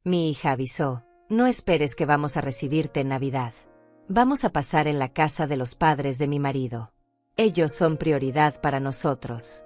Mi hija avisó, no esperes que vamos a recibirte en Navidad. Vamos a pasar en la casa de los padres de mi marido. Ellos son prioridad para nosotros.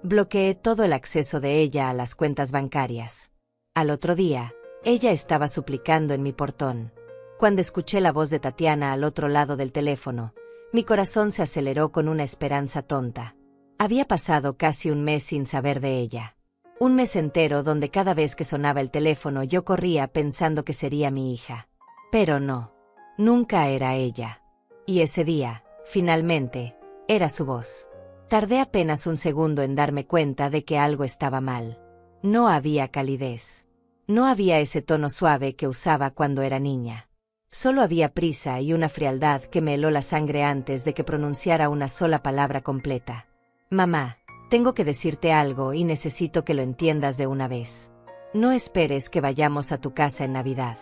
Bloqueé todo el acceso de ella a las cuentas bancarias. Al otro día, ella estaba suplicando en mi portón. Cuando escuché la voz de Tatiana al otro lado del teléfono, mi corazón se aceleró con una esperanza tonta. Había pasado casi un mes sin saber de ella. Un mes entero donde cada vez que sonaba el teléfono yo corría pensando que sería mi hija. Pero no, nunca era ella. Y ese día, finalmente, era su voz. Tardé apenas un segundo en darme cuenta de que algo estaba mal. No había calidez. No había ese tono suave que usaba cuando era niña. Solo había prisa y una frialdad que me heló la sangre antes de que pronunciara una sola palabra completa. Mamá, tengo que decirte algo y necesito que lo entiendas de una vez. No esperes que vayamos a tu casa en Navidad.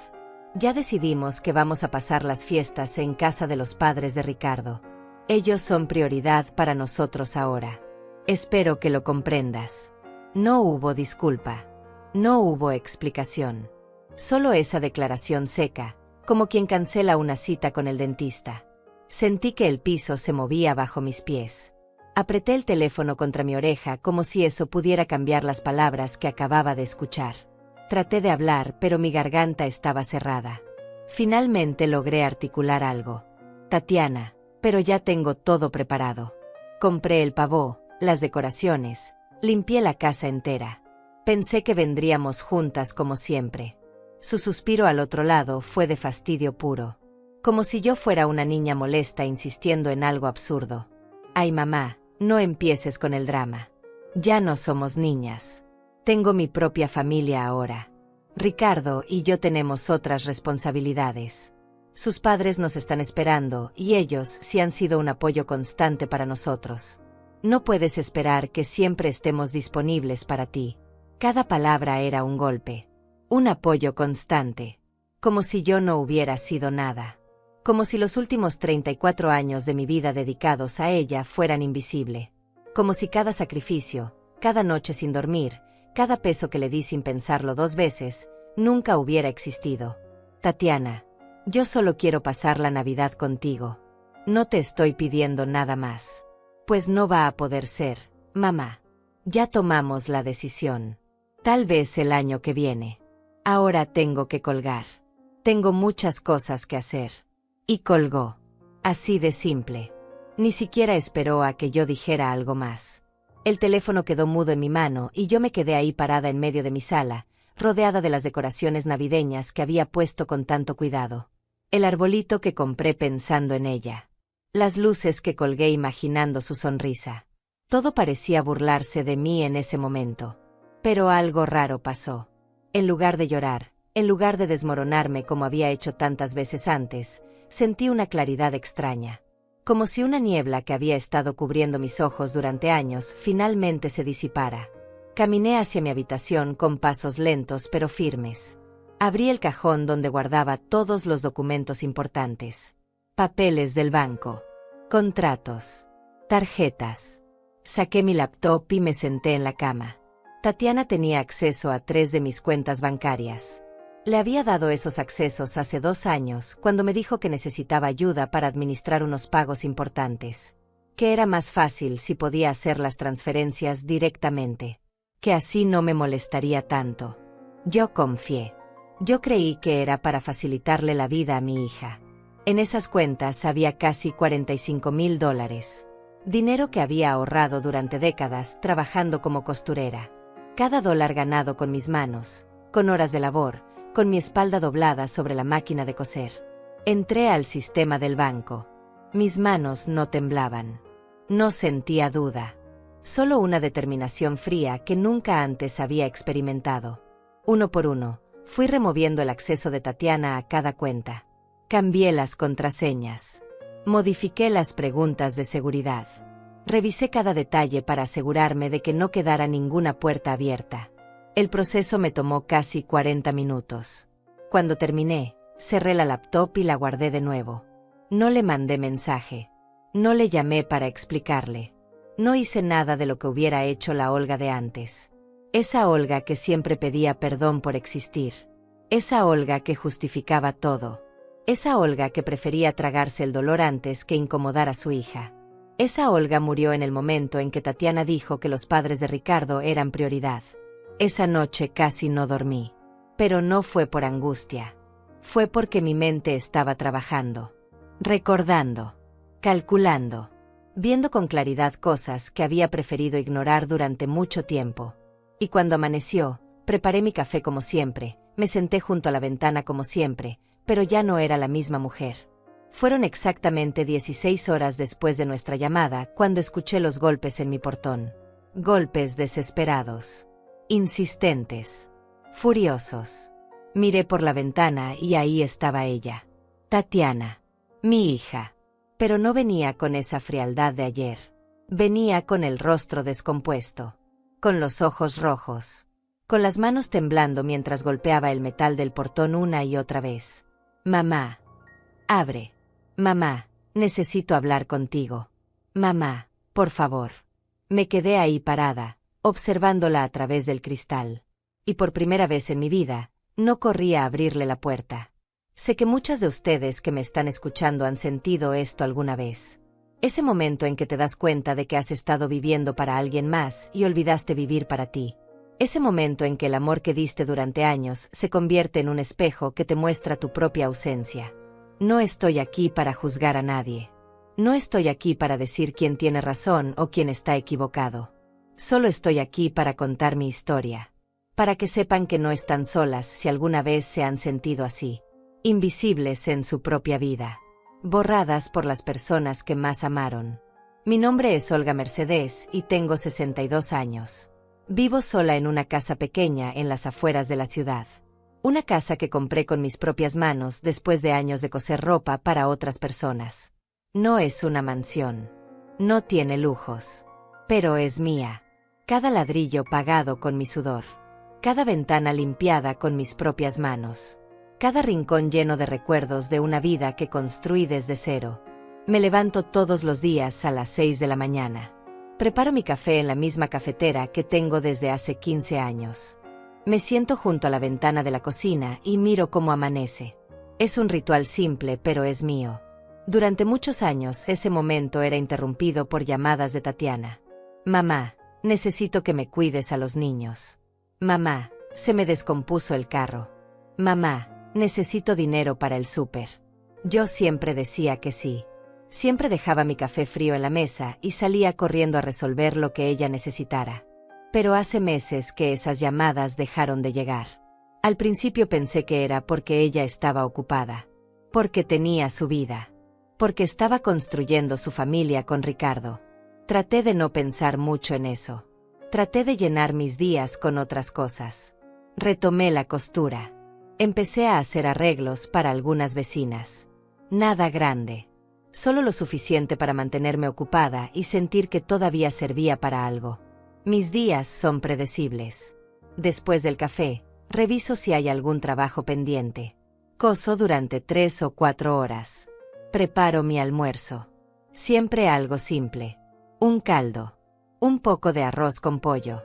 Ya decidimos que vamos a pasar las fiestas en casa de los padres de Ricardo. Ellos son prioridad para nosotros ahora. Espero que lo comprendas. No hubo disculpa. No hubo explicación. Solo esa declaración seca, como quien cancela una cita con el dentista. Sentí que el piso se movía bajo mis pies. Apreté el teléfono contra mi oreja como si eso pudiera cambiar las palabras que acababa de escuchar. Traté de hablar, pero mi garganta estaba cerrada. Finalmente logré articular algo. Tatiana, pero ya tengo todo preparado. Compré el pavó, las decoraciones, limpié la casa entera. Pensé que vendríamos juntas como siempre. Su suspiro al otro lado fue de fastidio puro. Como si yo fuera una niña molesta insistiendo en algo absurdo. Ay, mamá, no empieces con el drama. Ya no somos niñas. Tengo mi propia familia ahora. Ricardo y yo tenemos otras responsabilidades. Sus padres nos están esperando y ellos sí han sido un apoyo constante para nosotros. No puedes esperar que siempre estemos disponibles para ti. Cada palabra era un golpe. Un apoyo constante. Como si yo no hubiera sido nada. Como si los últimos 34 años de mi vida dedicados a ella fueran invisible. Como si cada sacrificio, cada noche sin dormir, cada peso que le di sin pensarlo 2 veces, nunca hubiera existido. Tatiana, yo solo quiero pasar la Navidad contigo. No te estoy pidiendo nada más. Pues no va a poder ser, mamá. Ya tomamos la decisión. Tal vez el año que viene. Ahora tengo que colgar. Tengo muchas cosas que hacer. Y colgó. Así de simple. Ni siquiera esperó a que yo dijera algo más. El teléfono quedó mudo en mi mano y yo me quedé ahí parada en medio de mi sala, rodeada de las decoraciones navideñas que había puesto con tanto cuidado. El arbolito que compré pensando en ella. Las luces que colgué imaginando su sonrisa. Todo parecía burlarse de mí en ese momento. Pero algo raro pasó. En lugar de llorar, en lugar de desmoronarme como había hecho tantas veces antes, sentí una claridad extraña. Como si una niebla que había estado cubriendo mis ojos durante años finalmente se disipara. Caminé hacia mi habitación con pasos lentos pero firmes. Abrí el cajón donde guardaba todos los documentos importantes. Papeles del banco. Contratos. Tarjetas. Saqué mi laptop y me senté en la cama. Tatiana tenía acceso a 3 de mis cuentas bancarias. Le había dado esos accesos hace 2 años, cuando me dijo que necesitaba ayuda para administrar unos pagos importantes. Que era más fácil si podía hacer las transferencias directamente. Que así no me molestaría tanto. Yo confié. Yo creí que era para facilitarle la vida a mi hija. En esas cuentas había casi $45,000. Dinero que había ahorrado durante décadas trabajando como costurera. Cada dólar ganado con mis manos, con horas de labor, con mi espalda doblada sobre la máquina de coser. Entré al sistema del banco. Mis manos no temblaban. No sentía duda. Solo una determinación fría que nunca antes había experimentado. Uno por uno, fui removiendo el acceso de Tatiana a cada cuenta. Cambié las contraseñas. Modifiqué las preguntas de seguridad. Revisé cada detalle para asegurarme de que no quedara ninguna puerta abierta. El proceso me tomó casi 40 minutos. Cuando terminé, cerré la laptop y la guardé de nuevo. No le mandé mensaje. No le llamé para explicarle. No hice nada de lo que hubiera hecho la Olga de antes. Esa Olga que siempre pedía perdón por existir. Esa Olga que justificaba todo. Esa Olga que prefería tragarse el dolor antes que incomodar a su hija. Esa Olga murió en el momento en que Tatiana dijo que los padres de Ricardo eran prioridad. Esa noche casi no dormí. Pero no fue por angustia. Fue porque mi mente estaba trabajando. Recordando. Calculando. Viendo con claridad cosas que había preferido ignorar durante mucho tiempo. Y cuando amaneció, preparé mi café como siempre, me senté junto a la ventana como siempre, pero ya no era la misma mujer. Fueron exactamente 16 horas después de nuestra llamada cuando escuché los golpes en mi portón. Golpes desesperados. Insistentes. Furiosos. Miré por la ventana y ahí estaba ella. Tatiana. Mi hija. Pero no venía con esa frialdad de ayer. Venía con el rostro descompuesto. Con los ojos rojos. Con las manos temblando mientras golpeaba el metal del portón una y otra vez. Mamá. Abre. Mamá, necesito hablar contigo. Mamá, por favor. Me quedé ahí parada, observándola a través del cristal. Y por primera vez en mi vida, no corrí a abrirle la puerta. Sé que muchas de ustedes que me están escuchando han sentido esto alguna vez. Ese momento en que te das cuenta de que has estado viviendo para alguien más y olvidaste vivir para ti. Ese momento en que el amor que diste durante años se convierte en un espejo que te muestra tu propia ausencia. No estoy aquí para juzgar a nadie. No estoy aquí para decir quién tiene razón o quién está equivocado. Solo estoy aquí para contar mi historia. Para que sepan que no están solas si alguna vez se han sentido así. Invisibles en su propia vida. Borradas por las personas que más amaron. Mi nombre es Olga Mercedes y tengo 62 años. Vivo sola en una casa pequeña en las afueras de la ciudad. Una casa que compré con mis propias manos después de años de coser ropa para otras personas. No es una mansión. No tiene lujos. Pero es mía. Cada ladrillo pagado con mi sudor. Cada ventana limpiada con mis propias manos. Cada rincón lleno de recuerdos de una vida que construí desde cero. Me levanto todos los días a las 6 de la mañana. Preparo mi café en la misma cafetera que tengo desde hace 15 años. Me siento junto a la ventana de la cocina y miro cómo amanece. Es un ritual simple, pero es mío. Durante muchos años ese momento era interrumpido por llamadas de Tatiana. Mamá, necesito que me cuides a los niños. Mamá, se me descompuso el carro. Mamá, necesito dinero para el súper. Yo siempre decía que sí. Siempre dejaba mi café frío en la mesa y salía corriendo a resolver lo que ella necesitara. Pero hace meses que esas llamadas dejaron de llegar. Al principio pensé que era porque ella estaba ocupada. Porque tenía su vida. Porque estaba construyendo su familia con Ricardo. Traté de no pensar mucho en eso. Traté de llenar mis días con otras cosas. Retomé la costura. Empecé a hacer arreglos para algunas vecinas. Nada grande. Solo lo suficiente para mantenerme ocupada y sentir que todavía servía para algo. Mis días son predecibles. Después del café, reviso si hay algún trabajo pendiente. Coso durante 3 o 4 horas. Preparo mi almuerzo. Siempre algo simple. Un caldo. Un poco de arroz con pollo.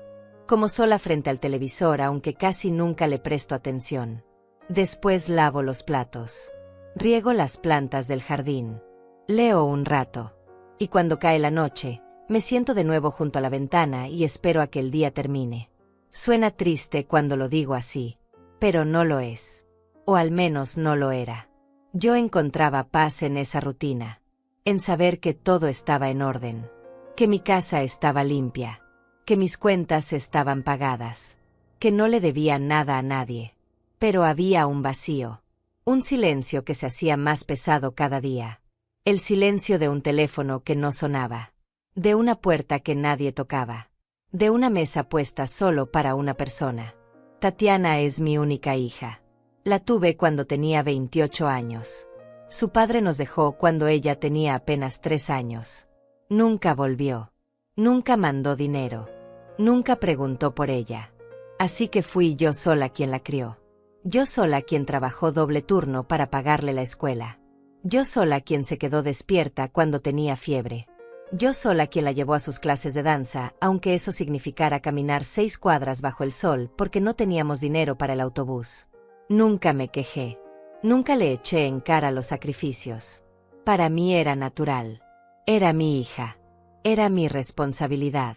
Como sola frente al televisor, aunque casi nunca le presto atención. Después lavo los platos. Riego las plantas del jardín. Leo un rato. Y cuando cae la noche, me siento de nuevo junto a la ventana y espero a que el día termine. Suena triste cuando lo digo así, pero no lo es. O al menos no lo era. Yo encontraba paz en esa rutina. En saber que todo estaba en orden. Que mi casa estaba limpia. Que mis cuentas estaban pagadas. Que no le debía nada a nadie. Pero había un vacío. Un silencio que se hacía más pesado cada día. El silencio de un teléfono que no sonaba. De una puerta que nadie tocaba. De una mesa puesta solo para una persona. Tatiana es mi única hija. La tuve cuando tenía 28 años. Su padre nos dejó cuando ella tenía apenas 3 años. Nunca volvió. Nunca mandó dinero. Nunca preguntó por ella. Así que fui yo sola quien la crió. Yo sola quien trabajó doble turno para pagarle la escuela. Yo sola quien se quedó despierta cuando tenía fiebre. Yo sola quien la llevó a sus clases de danza, aunque eso significara caminar 6 cuadras bajo el sol porque no teníamos dinero para el autobús. Nunca me quejé. Nunca le eché en cara los sacrificios. Para mí era natural. Era mi hija. Era mi responsabilidad.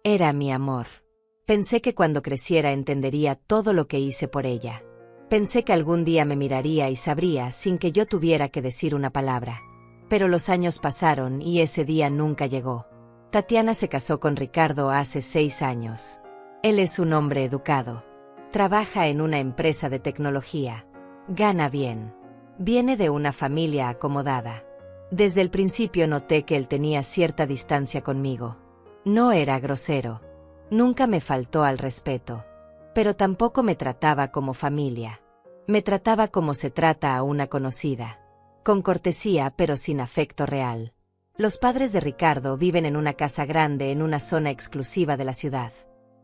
Era mi amor. Pensé que cuando creciera entendería todo lo que hice por ella. Pensé que algún día me miraría y sabría sin que yo tuviera que decir una palabra. Pero los años pasaron y ese día nunca llegó. Tatiana se casó con Ricardo hace 6 años. Él es un hombre educado. Trabaja en una empresa de tecnología. Gana bien. Viene de una familia acomodada. Desde el principio noté que él tenía cierta distancia conmigo. No era grosero. Nunca me faltó al respeto. Pero tampoco me trataba como familia. Me trataba como se trata a una conocida. Con cortesía pero sin afecto real. Los padres de Ricardo viven en una casa grande en una zona exclusiva de la ciudad.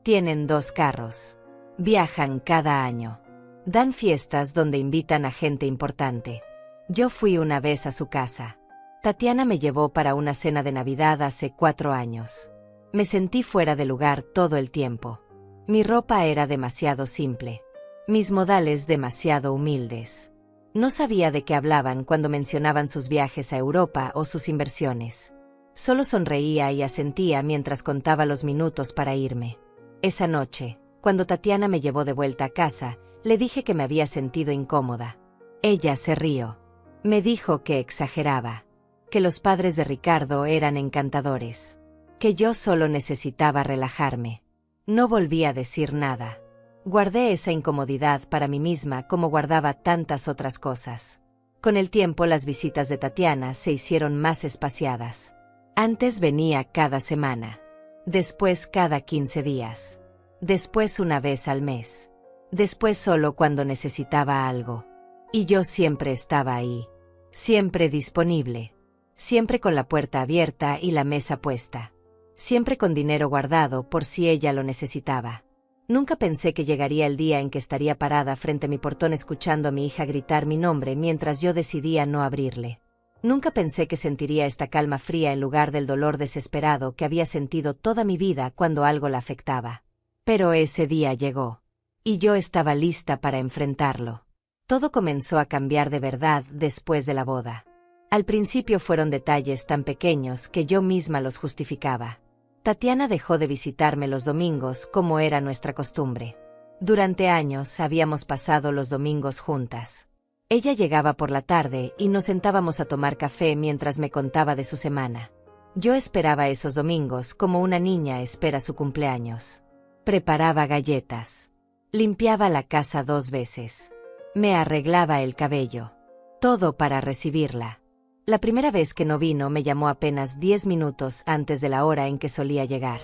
Tienen 2 carros. Viajan cada año. Dan fiestas donde invitan a gente importante. Yo fui una vez a su casa. Tatiana me llevó para una cena de Navidad hace 4 años. Me sentí fuera de lugar todo el tiempo. Mi ropa era demasiado simple. Mis modales demasiado humildes. No sabía de qué hablaban cuando mencionaban sus viajes a Europa o sus inversiones. Solo sonreía y asentía mientras contaba los minutos para irme. Esa noche, cuando Tatiana me llevó de vuelta a casa, le dije que me había sentido incómoda. Ella se rió. Me dijo que exageraba. Que los padres de Ricardo eran encantadores. Que yo solo necesitaba relajarme. No volví a decir nada. Guardé esa incomodidad para mí misma como guardaba tantas otras cosas. Con el tiempo las visitas de Tatiana se hicieron más espaciadas. Antes venía cada semana. Después cada 15 días. Después una vez al mes. Después solo cuando necesitaba algo. Y yo siempre estaba ahí. Siempre disponible. Siempre con la puerta abierta y la mesa puesta. Siempre con dinero guardado por si ella lo necesitaba. Nunca pensé que llegaría el día en que estaría parada frente a mi portón escuchando a mi hija gritar mi nombre mientras yo decidía no abrirle. Nunca pensé que sentiría esta calma fría en lugar del dolor desesperado que había sentido toda mi vida cuando algo la afectaba. Pero ese día llegó. Y yo estaba lista para enfrentarlo. Todo comenzó a cambiar de verdad después de la boda. Al principio fueron detalles tan pequeños que yo misma los justificaba. Tatiana dejó de visitarme los domingos como era nuestra costumbre. Durante años habíamos pasado los domingos juntas. Ella llegaba por la tarde y nos sentábamos a tomar café mientras me contaba de su semana. Yo esperaba esos domingos como una niña espera su cumpleaños. Preparaba galletas. Limpiaba la casa 2 veces. Me arreglaba el cabello. Todo para recibirla. La primera vez que no vino me llamó apenas 10 minutos antes de la hora en que solía llegar.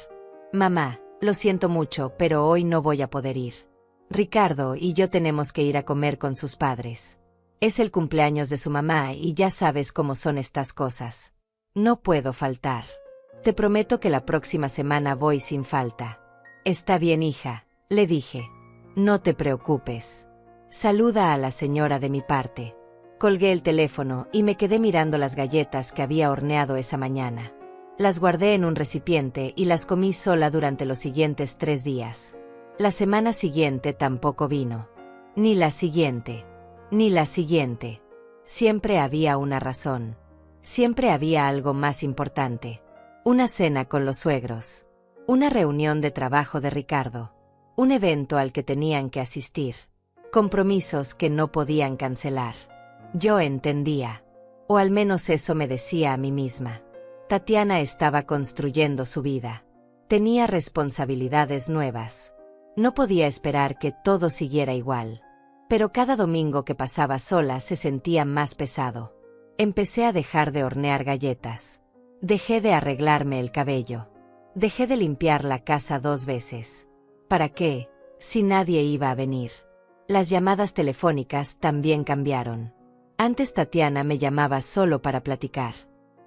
Mamá, lo siento mucho, pero hoy no voy a poder ir. Ricardo y yo tenemos que ir a comer con sus padres. Es el cumpleaños de su mamá y ya sabes cómo son estas cosas. No puedo faltar. Te prometo que la próxima semana voy sin falta. Está bien, hija, le dije. No te preocupes. Saluda a la señora de mi parte. Colgué el teléfono y me quedé mirando las galletas que había horneado esa mañana. Las guardé en un recipiente y las comí sola durante los siguientes 3 días. La semana siguiente tampoco vino. Ni la siguiente. Ni la siguiente. Siempre había una razón. Siempre había algo más importante. Una cena con los suegros. Una reunión de trabajo de Ricardo. Un evento al que tenían que asistir. Compromisos que no podían cancelar. Yo entendía. O al menos eso me decía a mí misma. Tatiana estaba construyendo su vida. Tenía responsabilidades nuevas. No podía esperar que todo siguiera igual. Pero cada domingo que pasaba sola se sentía más pesado. Empecé a dejar de hornear galletas. Dejé de arreglarme el cabello. Dejé de limpiar la casa 2 veces. ¿Para qué? Si nadie iba a venir. Las llamadas telefónicas también cambiaron. Antes Tatiana me llamaba solo para platicar.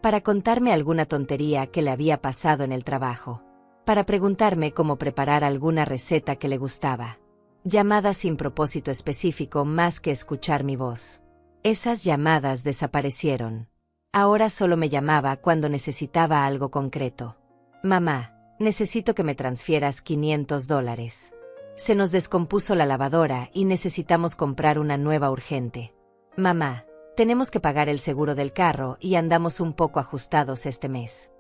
Para contarme alguna tontería que le había pasado en el trabajo. Para preguntarme cómo preparar alguna receta que le gustaba. Llamadas sin propósito específico más que escuchar mi voz. Esas llamadas desaparecieron. Ahora solo me llamaba cuando necesitaba algo concreto. Mamá, necesito que me transfieras $500. Se nos descompuso la lavadora y necesitamos comprar una nueva urgente. Mamá, tenemos que pagar el seguro del carro y andamos un poco ajustados este mes.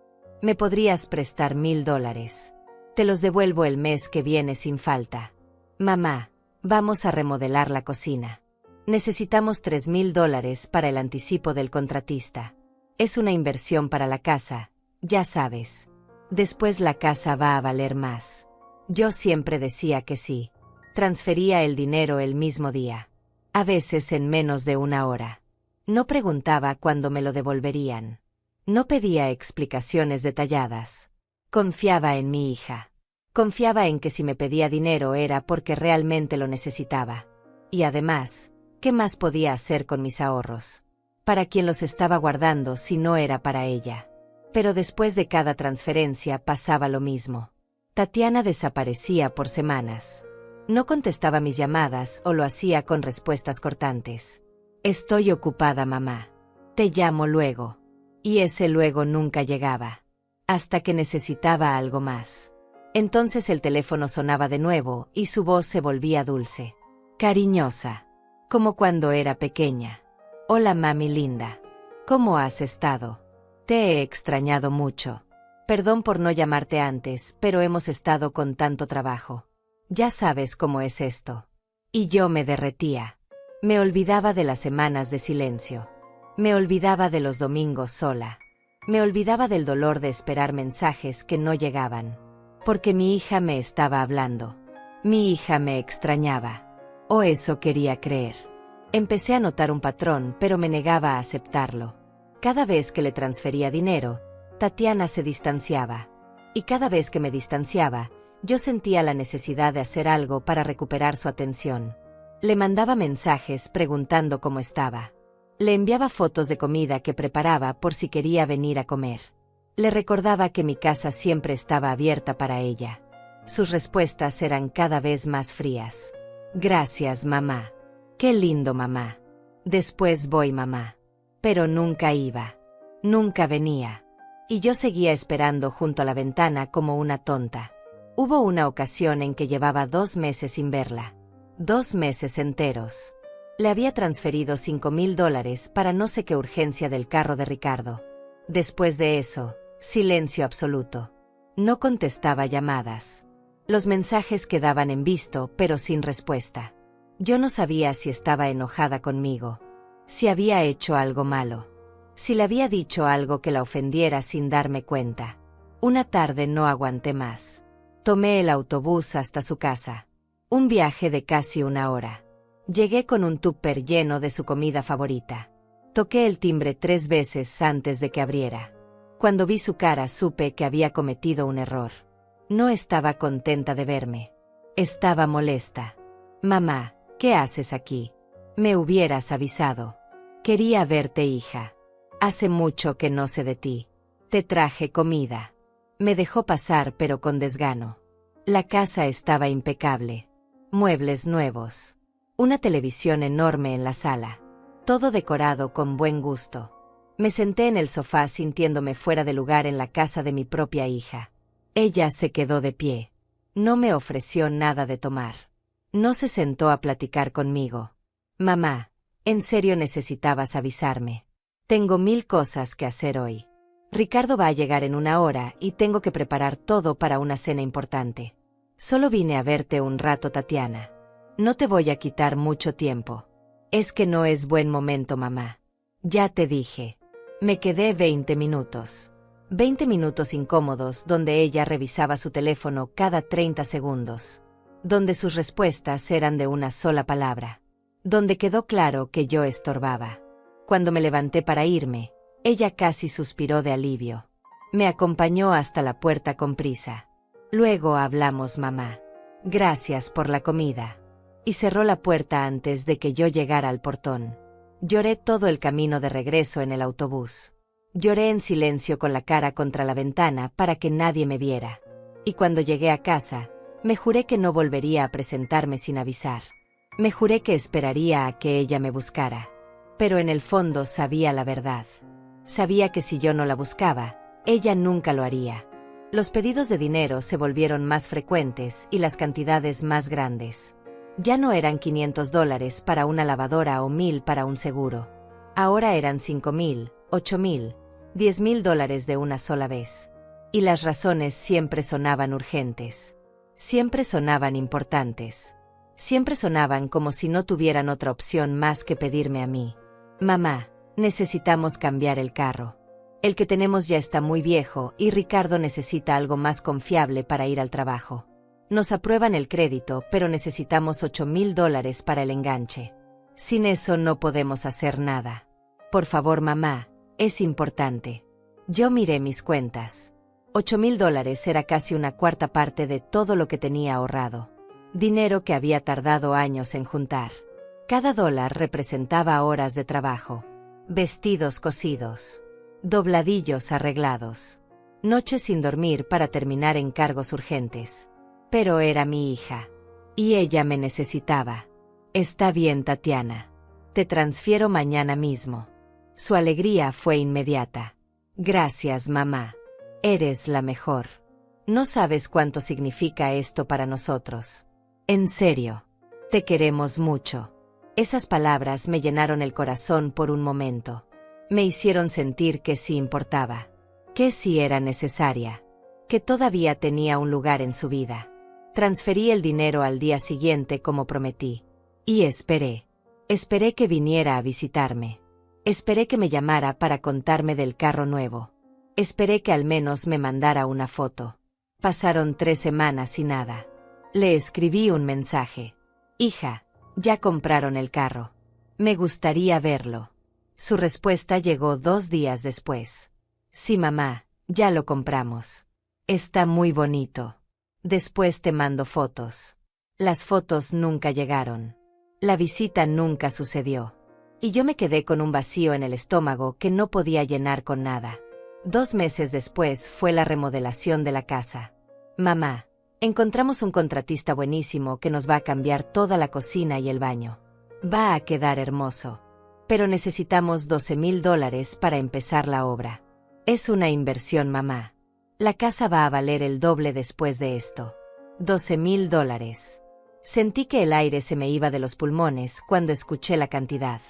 ¿Me podrías prestar $1000? Te los devuelvo el mes que viene sin falta. Mamá, vamos a remodelar la cocina. Necesitamos $3000 para el anticipo del contratista. Es una inversión para la casa, ya sabes. Después la casa va a valer más. Yo siempre decía que sí. Transfería el dinero el mismo día. A veces en menos de una hora. No preguntaba cuándo me lo devolverían. No pedía explicaciones detalladas. Confiaba en mi hija. Confiaba en que si me pedía dinero era porque realmente lo necesitaba. Y además, ¿qué más podía hacer con mis ahorros? ¿Para quién los estaba guardando si no era para ella? Pero después de cada transferencia pasaba lo mismo. Tatiana desaparecía por semanas. No contestaba mis llamadas o lo hacía con respuestas cortantes. Estoy ocupada, mamá. Te llamo luego. Y ese luego nunca llegaba. Hasta que necesitaba algo más. Entonces el teléfono sonaba de nuevo y su voz se volvía dulce. Cariñosa. Como cuando era pequeña. Hola, mami linda. ¿Cómo has estado? Te he extrañado mucho. Perdón por no llamarte antes, pero hemos estado con tanto trabajo. Ya sabes cómo es esto. Y yo me derretía. Me olvidaba de las semanas de silencio. Me olvidaba de los domingos sola. Me olvidaba del dolor de esperar mensajes que no llegaban. Porque mi hija me estaba hablando. Mi hija me extrañaba. O eso quería creer. Empecé a notar un patrón, pero me negaba a aceptarlo. Cada vez que le transfería dinero, Tatiana se distanciaba. Y cada vez que me distanciaba, yo sentía la necesidad de hacer algo para recuperar su atención. Le mandaba mensajes preguntando cómo estaba. Le enviaba fotos de comida que preparaba por si quería venir a comer. Le recordaba que mi casa siempre estaba abierta para ella. Sus respuestas eran cada vez más frías. Gracias, mamá. Qué lindo, mamá. Después voy, mamá. Pero nunca iba. Nunca venía. Y yo seguía esperando junto a la ventana como una tonta. Hubo una ocasión en que llevaba 2 meses sin verla. 2 meses enteros. Le había transferido $5000 para no sé qué urgencia del carro de Ricardo. Después de eso, silencio absoluto. No contestaba llamadas. Los mensajes quedaban en visto, pero sin respuesta. Yo no sabía si estaba enojada conmigo. Si había hecho algo malo. Si le había dicho algo que la ofendiera sin darme cuenta. Una tarde no aguanté más. Tomé el autobús hasta su casa. Un viaje de casi 1 hora. Llegué con un tupper lleno de su comida favorita. Toqué el timbre 3 veces antes de que abriera. Cuando vi su cara supe que había cometido un error. No estaba contenta de verme. Estaba molesta. Mamá, ¿qué haces aquí? Me hubieras avisado. Quería verte, hija. Hace mucho que no sé de ti. Te traje comida. Me dejó pasar pero con desgano. La casa estaba impecable. Muebles nuevos. Una televisión enorme en la sala. Todo decorado con buen gusto. Me senté en el sofá sintiéndome fuera de lugar en la casa de mi propia hija. Ella se quedó de pie. No me ofreció nada de tomar. No se sentó a platicar conmigo. Mamá, en serio necesitabas avisarme. Tengo 1000 cosas que hacer hoy. Ricardo va a llegar en 1 hora y tengo que preparar todo para una cena importante. Solo vine a verte un rato, Tatiana. No te voy a quitar mucho tiempo. Es que no es buen momento, mamá. Ya te dije. Me quedé 20 minutos. 20 minutos incómodos donde ella revisaba su teléfono cada 30 segundos. Donde sus respuestas eran de una sola palabra. Donde quedó claro que yo estorbaba. Cuando me levanté para irme, ella casi suspiró de alivio. Me acompañó hasta la puerta con prisa. Luego hablamos, mamá. Gracias por la comida. Y cerró la puerta antes de que yo llegara al portón. Lloré todo el camino de regreso en el autobús. Lloré en silencio con la cara contra la ventana para que nadie me viera. Y cuando llegué a casa, me juré que no volvería a presentarme sin avisar. Me juré que esperaría a que ella me buscara. Pero en el fondo sabía la verdad. Sabía que si yo no la buscaba, ella nunca lo haría. Los pedidos de dinero se volvieron más frecuentes y las cantidades más grandes. Ya no eran $500 para una lavadora o 1,000 para un seguro. Ahora eran 5,000, 8,000, $10,000 de una sola vez. Y las razones siempre sonaban urgentes. Siempre sonaban importantes. Siempre sonaban como si no tuvieran otra opción más que pedirme a mí. Mamá, necesitamos cambiar el carro. El que tenemos ya está muy viejo y Ricardo necesita algo más confiable para ir al trabajo. Nos aprueban el crédito, pero necesitamos $8,000 para el enganche. Sin eso no podemos hacer nada. Por favor, mamá, es importante. Yo miré mis cuentas. $8,000 era casi una cuarta parte de todo lo que tenía ahorrado. Dinero que había tardado años en juntar. Cada dólar representaba horas de trabajo. Vestidos cosidos. Dobladillos arreglados. Noches sin dormir para terminar encargos urgentes. Pero era mi hija. Y ella me necesitaba. Está bien, Tatiana. Te transfiero mañana mismo. Su alegría fue inmediata. Gracias, mamá. Eres la mejor. No sabes cuánto significa esto para nosotros. En serio. Te queremos mucho. Esas palabras me llenaron el corazón por un momento. Me hicieron sentir que sí importaba. Que sí era necesaria. Que todavía tenía un lugar en su vida. Transferí el dinero al día siguiente como prometí. Y esperé. Esperé que viniera a visitarme. Esperé que me llamara para contarme del carro nuevo. Esperé que al menos me mandara una foto. Pasaron 3 semanas y nada. Le escribí un mensaje. Hija, ya compraron el carro. Me gustaría verlo. Su respuesta llegó 2 días después. Sí, mamá, ya lo compramos. Está muy bonito. Después te mando fotos. Las fotos nunca llegaron. La visita nunca sucedió. Y yo me quedé con un vacío en el estómago que no podía llenar con nada. 2 meses después fue la remodelación de la casa. Mamá, encontramos un contratista buenísimo que nos va a cambiar toda la cocina y el baño. Va a quedar hermoso. Pero necesitamos $12,000 para empezar la obra. Es una inversión, mamá. La casa va a valer el doble después de esto. $12,000. Sentí que el aire se me iba de los pulmones cuando escuché la cantidad.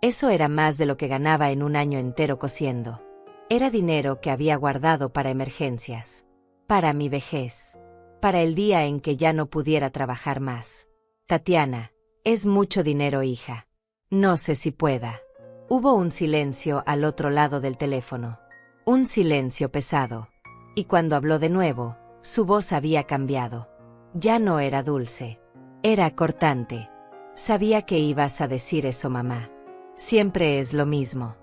Eso era más de lo que ganaba en un año entero cosiendo. Era dinero que había guardado para emergencias. Para mi vejez. Para el día en que ya no pudiera trabajar más. Tatiana, es mucho dinero, hija. No sé si pueda. Hubo un silencio al otro lado del teléfono. Un silencio pesado. Y cuando habló de nuevo, su voz había cambiado. Ya no era dulce. Era cortante. Sabía que ibas a decir eso, mamá. Siempre es lo mismo.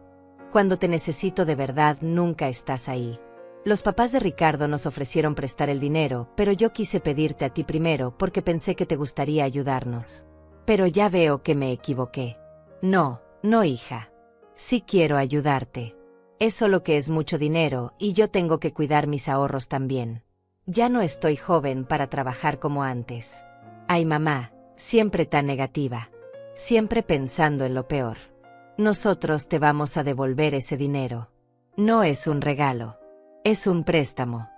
Cuando te necesito de verdad, nunca estás ahí. Los papás de Ricardo nos ofrecieron prestar el dinero, pero yo quise pedirte a ti primero porque pensé que te gustaría ayudarnos. Pero ya veo que me equivoqué. No, hija. Sí quiero ayudarte. Es solo que es mucho dinero y yo tengo que cuidar mis ahorros también. Ya no estoy joven para trabajar como antes. Ay, mamá, siempre tan negativa. Siempre pensando en lo peor. Nosotros te vamos a devolver ese dinero. No es un regalo. Es un préstamo.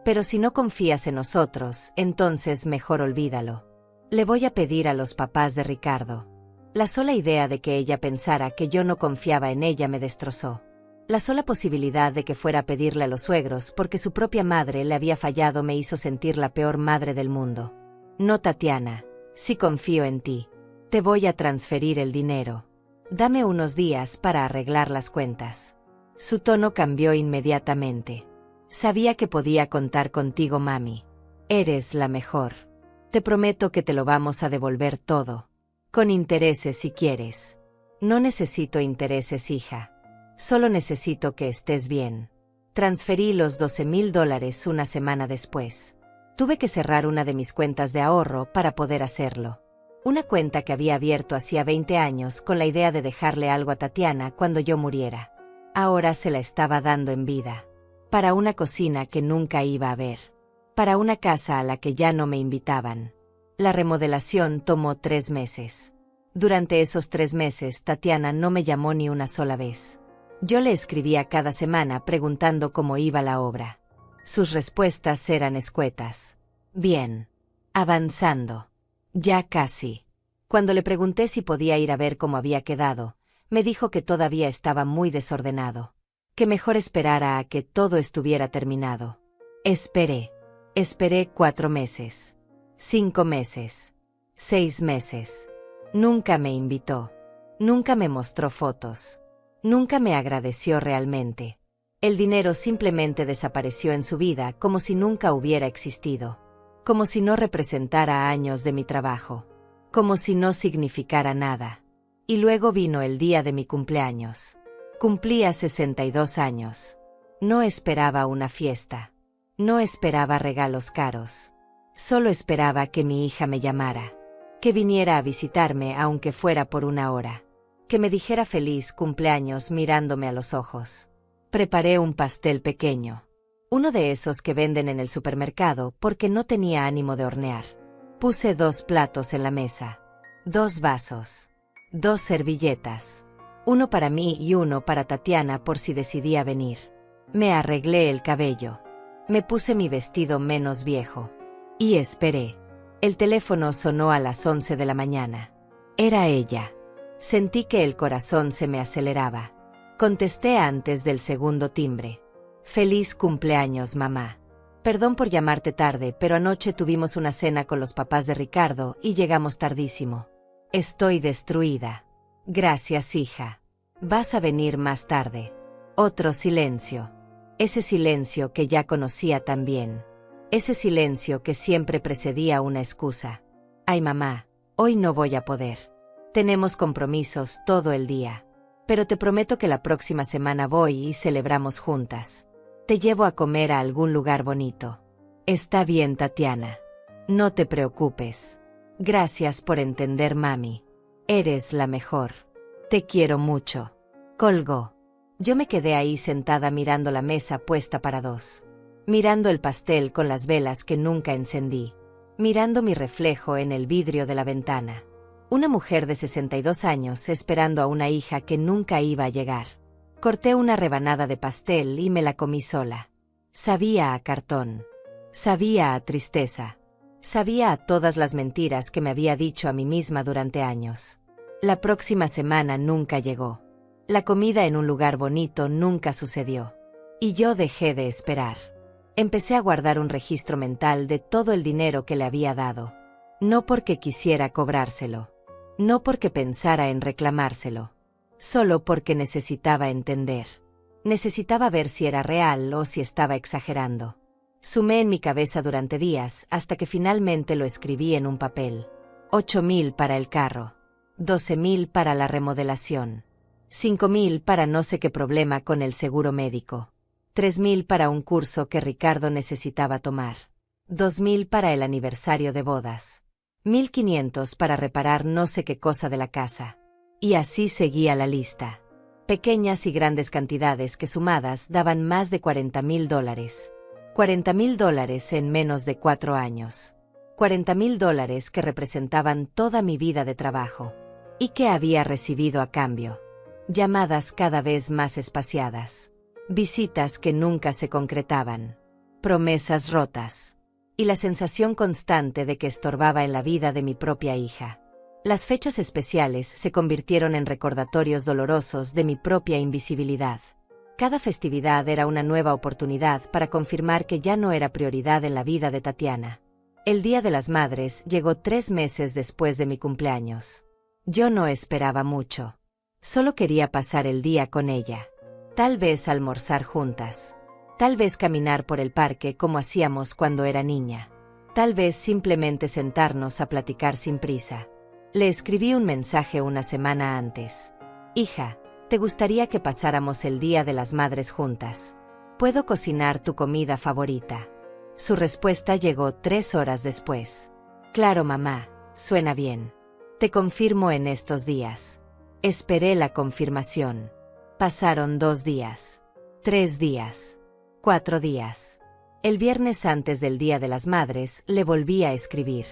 Pero si no confías en nosotros, entonces mejor olvídalo. Le voy a pedir a los papás de Ricardo. La sola idea de que ella pensara que yo no confiaba en ella me destrozó. La sola posibilidad de que fuera a pedirle a los suegros porque su propia madre le había fallado me hizo sentir la peor madre del mundo. No, Tatiana, sí confío en ti. Te voy a transferir el dinero. Dame unos días para arreglar las cuentas. Su tono cambió inmediatamente. Sabía que podía contar contigo, mami. Eres la mejor. Te prometo que te lo vamos a devolver todo. Con intereses si quieres. No necesito intereses, hija. Solo necesito que estés bien. Transferí los $12,000 una semana después. Tuve que cerrar una de mis cuentas de ahorro para poder hacerlo. Una cuenta que había abierto hacía 20 años con la idea de dejarle algo a Tatiana cuando yo muriera. Ahora se la estaba dando en vida. Para una cocina que nunca iba a ver. Para una casa a la que ya no me invitaban. La remodelación tomó 3 meses. Durante esos 3 meses Tatiana no me llamó ni una sola vez. Yo le escribía cada semana preguntando cómo iba la obra. Sus respuestas eran escuetas. Bien. Avanzando. Ya casi. Cuando le pregunté si podía ir a ver cómo había quedado, me dijo que todavía estaba muy desordenado. Que mejor esperara a que todo estuviera terminado. Esperé. Esperé 4 meses. 5 meses. 6 meses. Nunca me invitó. Nunca me mostró fotos. Nunca me agradeció realmente. El dinero simplemente desapareció en su vida como si nunca hubiera existido. Como si no representara años de mi trabajo. Como si no significara nada. Y luego vino el día de mi cumpleaños. Cumplía 62 años. No esperaba una fiesta. No esperaba regalos caros. Solo esperaba que mi hija me llamara. Que viniera a visitarme aunque fuera por 1 hora. Que me dijera feliz cumpleaños mirándome a los ojos. Preparé un pastel pequeño. Uno de esos que venden en el supermercado porque no tenía ánimo de hornear. Puse 2 platos en la mesa. 2 vasos. 2 servilletas. Uno para mí y uno para Tatiana por si decidía venir. Me arreglé el cabello. Me puse mi vestido menos viejo. Y esperé. El teléfono sonó a las 11 de la mañana. Era ella. Sentí que el corazón se me aceleraba. Contesté antes del segundo timbre. Feliz cumpleaños, mamá. Perdón por llamarte tarde, pero anoche tuvimos una cena con los papás de Ricardo y llegamos tardísimo. Estoy destruida. Gracias, hija. Vas a venir más tarde. Otro silencio. Ese silencio que ya conocía tan bien. Ese silencio que siempre precedía una excusa. Ay, mamá, hoy no voy a poder. Tenemos compromisos todo el día. Pero te prometo que la próxima semana voy y celebramos juntas. Te llevo a comer a algún lugar bonito. Está bien, Tatiana. No te preocupes. Gracias por entender, mami. Eres la mejor. Te quiero mucho. Colgó. Yo me quedé ahí sentada mirando la mesa puesta para 2. Mirando el pastel con las velas que nunca encendí. Mirando mi reflejo en el vidrio de la ventana. Una mujer de 62 años esperando a una hija que nunca iba a llegar. Corté una rebanada de pastel y me la comí sola. Sabía a cartón. Sabía a tristeza. Sabía a todas las mentiras que me había dicho a mí misma durante años. La próxima semana nunca llegó. La comida en un lugar bonito nunca sucedió. Y yo dejé de esperar. Empecé a guardar un registro mental de todo el dinero que le había dado. No porque quisiera cobrárselo. No porque pensara en reclamárselo. Solo porque necesitaba entender. Necesitaba ver si era real o si estaba exagerando. Sumé en mi cabeza durante días hasta que finalmente lo escribí en un papel. 8,000 para el carro. 12,000 para la remodelación. 5,000 para no sé qué problema con el seguro médico. 3,000 para un curso que Ricardo necesitaba tomar. 2,000 para el aniversario de bodas. 1,500 para reparar no sé qué cosa de la casa. Y así seguía la lista. Pequeñas y grandes cantidades que sumadas daban más de $40,000. $40,000 en menos de 4 años. $40,000 que representaban toda mi vida de trabajo. ¿Y qué había recibido a cambio? Llamadas cada vez más espaciadas. Visitas que nunca se concretaban. Promesas rotas. Y la sensación constante de que estorbaba en la vida de mi propia hija. Las fechas especiales se convirtieron en recordatorios dolorosos de mi propia invisibilidad. Cada festividad era una nueva oportunidad para confirmar que ya no era prioridad en la vida de Tatiana. El Día de las Madres llegó 3 meses después de mi cumpleaños. Yo no esperaba mucho. Solo quería pasar el día con ella. Tal vez almorzar juntas. Tal vez caminar por el parque como hacíamos cuando era niña. Tal vez simplemente sentarnos a platicar sin prisa. Le escribí un mensaje una semana antes. Hija, ¿te gustaría que pasáramos el Día de las Madres juntas? ¿Puedo cocinar tu comida favorita? Su respuesta llegó 3 horas después. Claro, mamá, suena bien. Te confirmo en estos días. Esperé la confirmación. Pasaron 2 días. 3 días. 4 días. El viernes antes del Día de las Madres le volví a escribir.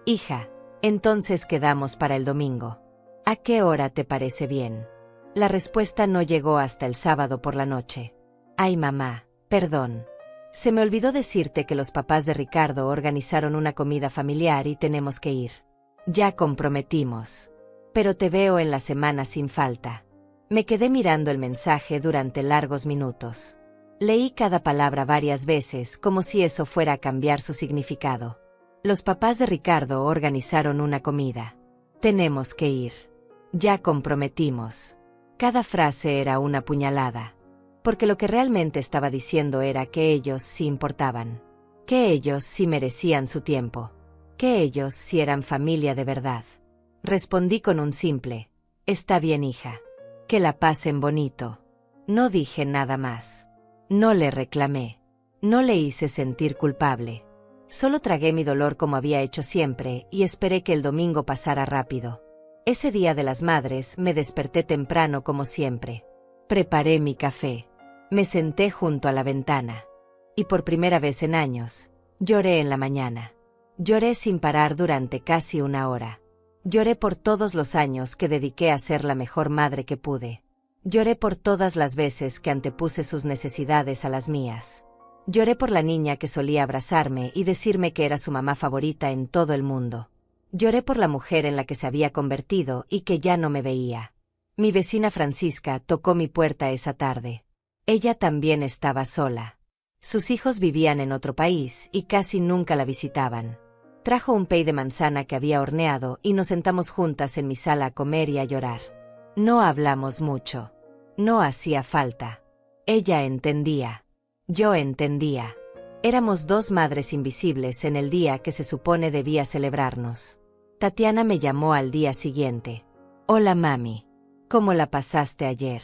Hija, entonces quedamos para el domingo. ¿A qué hora te parece bien? La respuesta no llegó hasta el sábado por la noche. Ay, mamá, perdón. Se me olvidó decirte que los papás de Ricardo organizaron una comida familiar y tenemos que ir. Ya comprometimos. Pero te veo en la semana sin falta. Me quedé mirando el mensaje durante largos minutos. Leí cada palabra varias veces como si eso fuera a cambiar su significado. Los papás de Ricardo organizaron una comida. Tenemos que ir. Ya comprometimos. Cada frase era una puñalada. Porque lo que realmente estaba diciendo era que ellos sí importaban. Que ellos sí merecían su tiempo. Que ellos sí eran familia de verdad. Respondí con un simple: está bien, hija. Que la pasen bonito. No dije nada más. No le reclamé. No le hice sentir culpable. Solo tragué mi dolor como había hecho siempre y esperé que el domingo pasara rápido. Ese día de las madres me desperté temprano como siempre. Preparé mi café. Me senté junto a la ventana. Y por primera vez en años, lloré en la mañana. Lloré sin parar durante casi una hora. Lloré por todos los años que dediqué a ser la mejor madre que pude. Lloré por todas las veces que antepuse sus necesidades a las mías. Lloré por la niña que solía abrazarme y decirme que era su mamá favorita en todo el mundo. Lloré por la mujer en la que se había convertido y que ya no me veía. Mi vecina Francisca tocó mi puerta esa tarde. Ella también estaba sola. Sus hijos vivían en otro país y casi nunca la visitaban. Trajo un pay de manzana que había horneado y nos sentamos juntas en mi sala a comer y a llorar. No hablamos mucho. No hacía falta. Ella entendía. Yo entendía. Éramos dos madres invisibles en el día que se supone debía celebrarnos. Tatiana me llamó al día siguiente. Hola mami. ¿Cómo la pasaste ayer?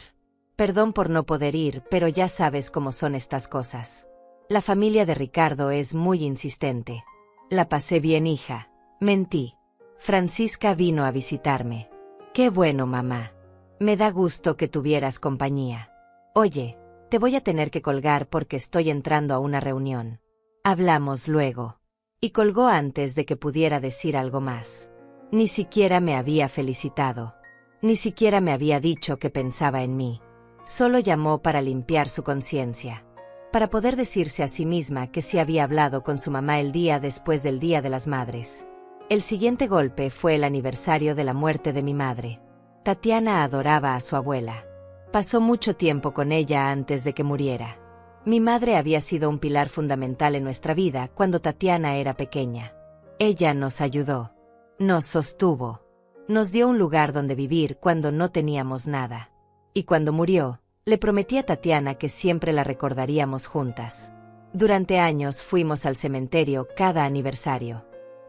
Perdón por no poder ir, pero ya sabes cómo son estas cosas. La familia de Ricardo es muy insistente. La pasé bien, hija. Mentí. Francisca vino a visitarme. Qué bueno, mamá. Me da gusto que tuvieras compañía. Oye, te voy a tener que colgar porque estoy entrando a una reunión. Hablamos luego. Y colgó antes de que pudiera decir algo más. Ni siquiera me había felicitado. Ni siquiera me había dicho que pensaba en mí. Solo llamó para limpiar su conciencia. Para poder decirse a sí misma que sí había hablado con su mamá el día después del Día de las Madres. El siguiente golpe fue el aniversario de la muerte de mi madre. Tatiana adoraba a su abuela. Pasó mucho tiempo con ella antes de que muriera. Mi madre había sido un pilar fundamental en nuestra vida cuando Tatiana era pequeña. Ella nos ayudó. Nos sostuvo. Nos dio un lugar donde vivir cuando no teníamos nada. Y cuando murió, le prometí a Tatiana que siempre la recordaríamos juntas. Durante años fuimos al cementerio cada aniversario.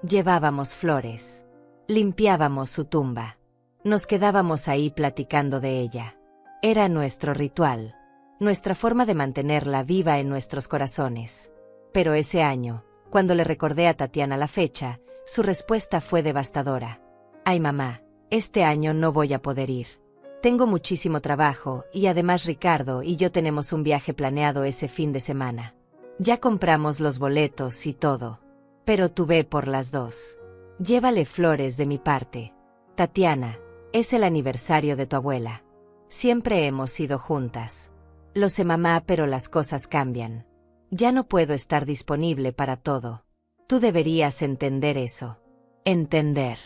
Llevábamos flores. Limpiábamos su tumba. Nos quedábamos ahí platicando de ella. Era nuestro ritual. Nuestra forma de mantenerla viva en nuestros corazones. Pero ese año, cuando le recordé a Tatiana la fecha, su respuesta fue devastadora. Ay mamá, este año no voy a poder ir. Tengo muchísimo trabajo y además Ricardo y yo tenemos un viaje planeado ese fin de semana. Ya compramos los boletos y todo. Pero tú ve por las dos. Llévale flores de mi parte. Tatiana, es el aniversario de tu abuela. Siempre hemos ido juntas. Lo sé mamá, pero las cosas cambian. Ya no puedo estar disponible para todo. Tú deberías entender eso. Entender.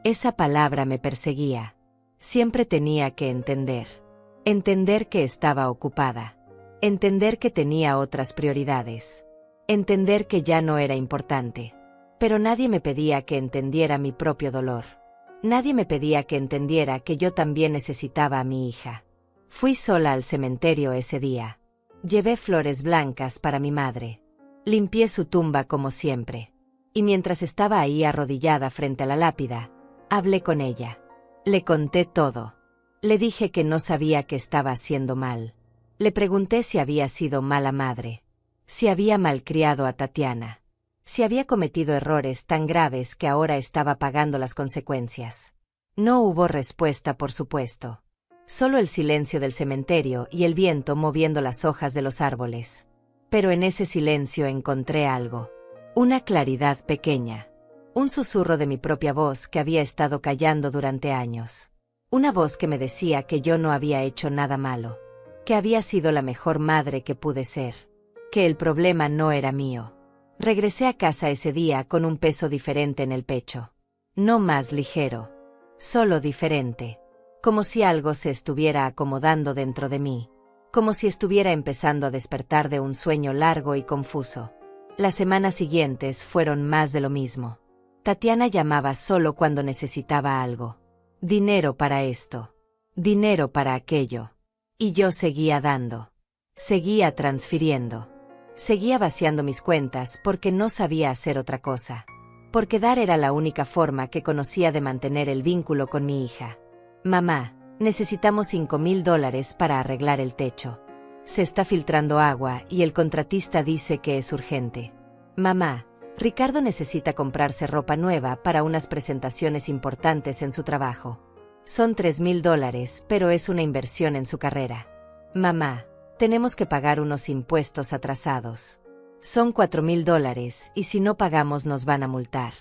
Esa palabra me perseguía. Siempre tenía que entender. Entender que estaba ocupada. Entender que tenía otras prioridades. Entender que ya no era importante. Pero nadie me pedía que entendiera mi propio dolor. Nadie me pedía que entendiera que yo también necesitaba a mi hija. Fui sola al cementerio ese día. Llevé flores blancas para mi madre. Limpié su tumba como siempre. Y mientras estaba ahí arrodillada frente a la lápida, hablé con ella. Le conté todo. Le dije que no sabía que estaba haciendo mal. Le pregunté si había sido mala madre. Si había malcriado a Tatiana. Si había cometido errores tan graves que ahora estaba pagando las consecuencias. No hubo respuesta, por supuesto. Solo el silencio del cementerio y el viento moviendo las hojas de los árboles. Pero en ese silencio encontré algo. Una claridad pequeña. Un susurro de mi propia voz que había estado callando durante años. Una voz que me decía que yo no había hecho nada malo. Que había sido la mejor madre que pude ser. que el problema no era mío. Regresé a casa ese día con un peso diferente en el pecho. No más ligero, solo diferente. Como si algo se estuviera acomodando dentro de mí. Como si estuviera empezando a despertar de un sueño largo y confuso. Las semanas siguientes fueron más de lo mismo. Tatiana llamaba solo cuando necesitaba algo. Dinero para esto. Dinero para aquello. Y yo seguía dando. Seguía transfiriendo. Seguía vaciando mis cuentas porque no sabía hacer otra cosa. Porque dar era la única forma que conocía de mantener el vínculo con mi hija. Mamá, necesitamos $5,000 para arreglar el techo. Se está filtrando agua y el contratista dice que es urgente. Mamá, Ricardo necesita comprarse ropa nueva para unas presentaciones importantes en su trabajo. Son $3,000, pero es una inversión en su carrera. Mamá, tenemos que pagar unos impuestos atrasados. Son $4,000 y si no pagamos nos van a multar.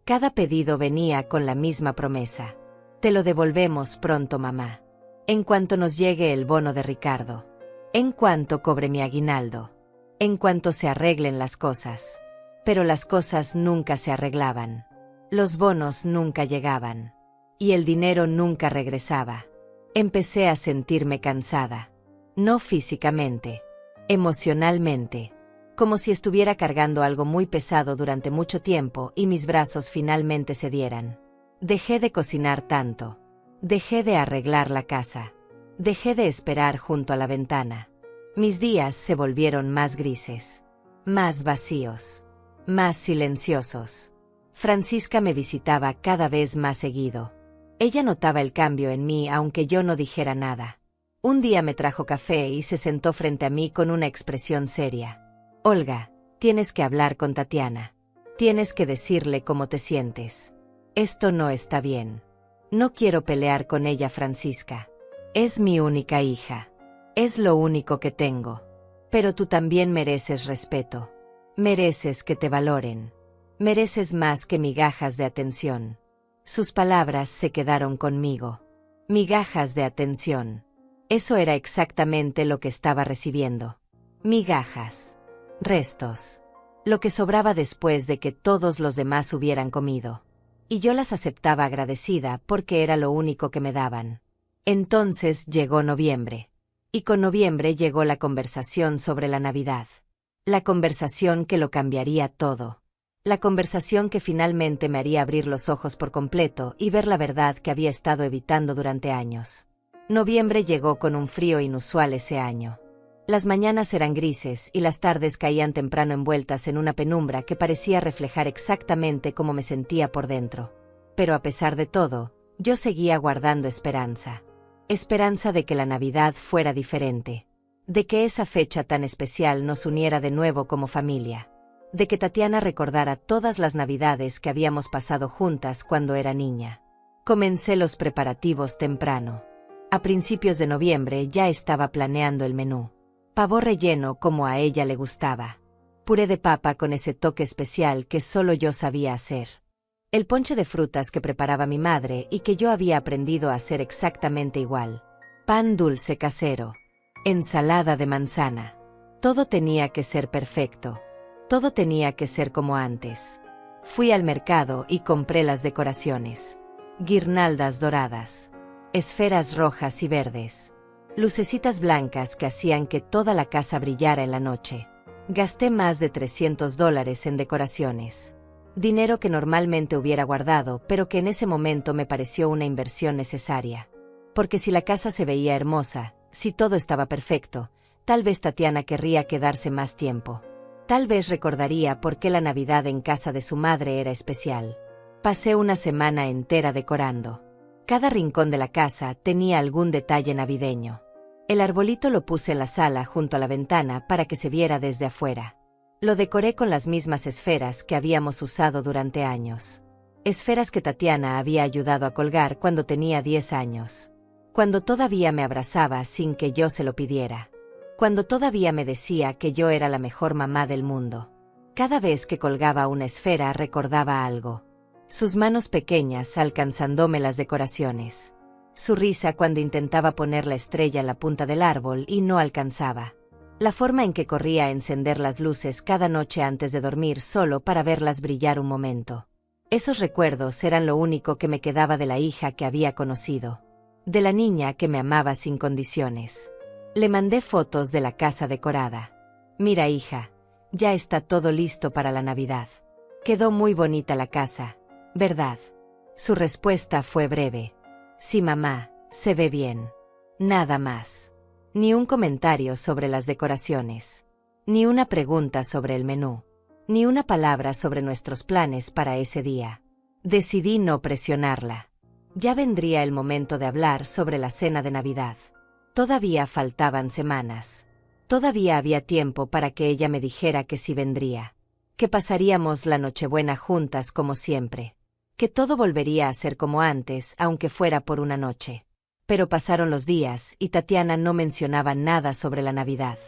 Cada pedido venía con la misma promesa. Te lo devolvemos pronto, mamá. En cuanto nos llegue el bono de Ricardo. En cuanto cobre mi aguinaldo. En cuanto se arreglen las cosas. Pero las cosas nunca se arreglaban. Los bonos nunca llegaban. Y el dinero nunca regresaba. Empecé a sentirme cansada. No físicamente. Emocionalmente. Como si estuviera cargando algo muy pesado durante mucho tiempo y mis brazos finalmente cedieran. Dejé de cocinar tanto. Dejé de arreglar la casa. Dejé de esperar junto a la ventana. Mis días se volvieron más grises. Más vacíos. Más silenciosos. Francisca me visitaba cada vez más seguido. Ella notaba el cambio en mí aunque yo no dijera nada. Un día me trajo café y se sentó frente a mí con una expresión seria. Olga, tienes que hablar con Tatiana. Tienes que decirle cómo te sientes. Esto no está bien. No quiero pelear con ella, Francisca. Es mi única hija. Es lo único que tengo. Pero tú también mereces respeto. Mereces que te valoren. Mereces más que migajas de atención. Sus palabras se quedaron conmigo. Migajas de atención. Eso era exactamente lo que estaba recibiendo. Migajas. Restos. Lo que sobraba después de que todos los demás hubieran comido. Y yo las aceptaba agradecida porque era lo único que me daban. Entonces llegó noviembre. Y con noviembre llegó la conversación sobre la Navidad. La conversación que lo cambiaría todo. La conversación que finalmente me haría abrir los ojos por completo y ver la verdad que había estado evitando durante años. Noviembre llegó con un frío inusual ese año. Las mañanas eran grises y las tardes caían temprano envueltas en una penumbra que parecía reflejar exactamente cómo me sentía por dentro. Pero a pesar de todo, yo seguía guardando esperanza. Esperanza de que la Navidad fuera diferente. De que esa fecha tan especial nos uniera de nuevo como familia. De que Tatiana recordara todas las Navidades que habíamos pasado juntas cuando era niña. Comencé los preparativos temprano. A principios de noviembre ya estaba planeando el menú. Pavo relleno como a ella le gustaba. Puré de papa con ese toque especial que solo yo sabía hacer. El ponche de frutas que preparaba mi madre y que yo había aprendido a hacer exactamente igual. Pan dulce casero. Ensalada de manzana. Todo tenía que ser perfecto. Todo tenía que ser como antes. Fui al mercado y compré las decoraciones. Guirnaldas doradas. Esferas rojas y verdes. Lucecitas blancas que hacían que toda la casa brillara en la noche. Gasté más de $300 en decoraciones. Dinero que normalmente hubiera guardado, pero que en ese momento me pareció una inversión necesaria. Porque si la casa se veía hermosa, si todo estaba perfecto, tal vez Tatiana querría quedarse más tiempo. Tal vez recordaría por qué la Navidad en casa de su madre era especial. Pasé una semana entera decorando. Cada rincón de la casa tenía algún detalle navideño. El arbolito lo puse en la sala junto a la ventana para que se viera desde afuera. Lo decoré con las mismas esferas que habíamos usado durante años. Esferas que Tatiana había ayudado a colgar cuando tenía 10 años. Cuando todavía me abrazaba sin que yo se lo pidiera. Cuando todavía me decía que yo era la mejor mamá del mundo. Cada vez que colgaba una esfera recordaba algo. Sus manos pequeñas alcanzándome las decoraciones. Su risa cuando intentaba poner la estrella en la punta del árbol y no alcanzaba. La forma en que corría a encender las luces cada noche antes de dormir solo para verlas brillar un momento. Esos recuerdos eran lo único que me quedaba de la hija que había conocido. De la niña que me amaba sin condiciones. Le mandé fotos de la casa decorada. Mira, hija, ya está todo listo para la Navidad. Quedó muy bonita la casa, ¿verdad? Su respuesta fue breve. Sí, mamá, se ve bien. Nada más. Ni un comentario sobre las decoraciones. Ni una pregunta sobre el menú. Ni una palabra sobre nuestros planes para ese día. Decidí no presionarla. Ya vendría el momento de hablar sobre la cena de Navidad. Todavía faltaban semanas. Todavía había tiempo para que ella me dijera que sí vendría. Que pasaríamos la Nochebuena juntas como siempre. Que todo volvería a ser como antes, aunque fuera por una noche. Pero pasaron los días y Tatiana no mencionaba nada sobre la Navidad.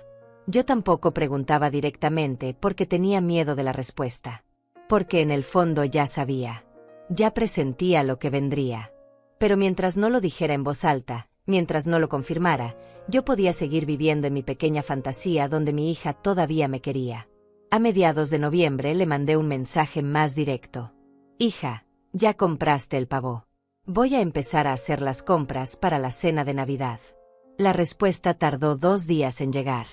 Yo tampoco preguntaba directamente porque tenía miedo de la respuesta. Porque en el fondo ya sabía. Ya presentía lo que vendría. Pero mientras no lo dijera en voz alta, mientras no lo confirmara, yo podía seguir viviendo en mi pequeña fantasía donde mi hija todavía me quería. A mediados de noviembre le mandé un mensaje más directo. Hija, ¿ya compraste el pavo? Voy a empezar a hacer las compras para la cena de Navidad. La respuesta tardó 2 días en llegar.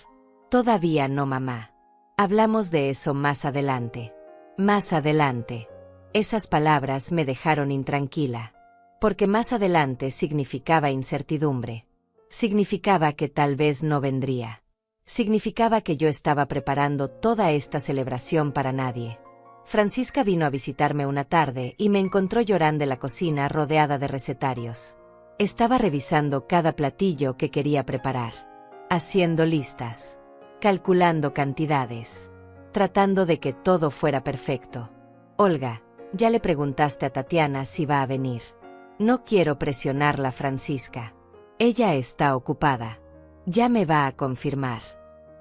Todavía no, mamá. Hablamos de eso más adelante. Más adelante. Esas palabras me dejaron intranquila. Porque más adelante significaba incertidumbre. Significaba que tal vez no vendría. Significaba que yo estaba preparando toda esta celebración para nadie. Francisca vino a visitarme una tarde y me encontró llorando en la cocina rodeada de recetarios. Estaba revisando cada platillo que quería preparar. Haciendo listas. Calculando cantidades. Tratando de que todo fuera perfecto. Olga, ya le preguntaste a Tatiana si va a venir. No quiero presionarla, Francisca. Ella está ocupada. Ya me va a confirmar.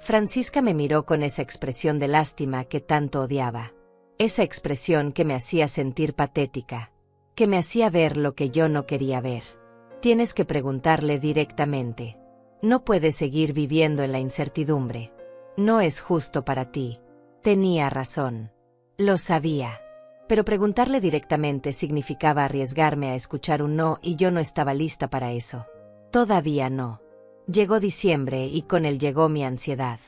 Francisca me miró con esa expresión de lástima que tanto odiaba. Esa expresión que me hacía sentir patética. Que me hacía ver lo que yo no quería ver. Tienes que preguntarle directamente. No puedes seguir viviendo en la incertidumbre. No es justo para ti. Tenía razón. Lo sabía. Pero preguntarle directamente significaba arriesgarme a escuchar un no y yo no estaba lista para eso. Todavía no. Llegó diciembre y con él llegó mi ansiedad.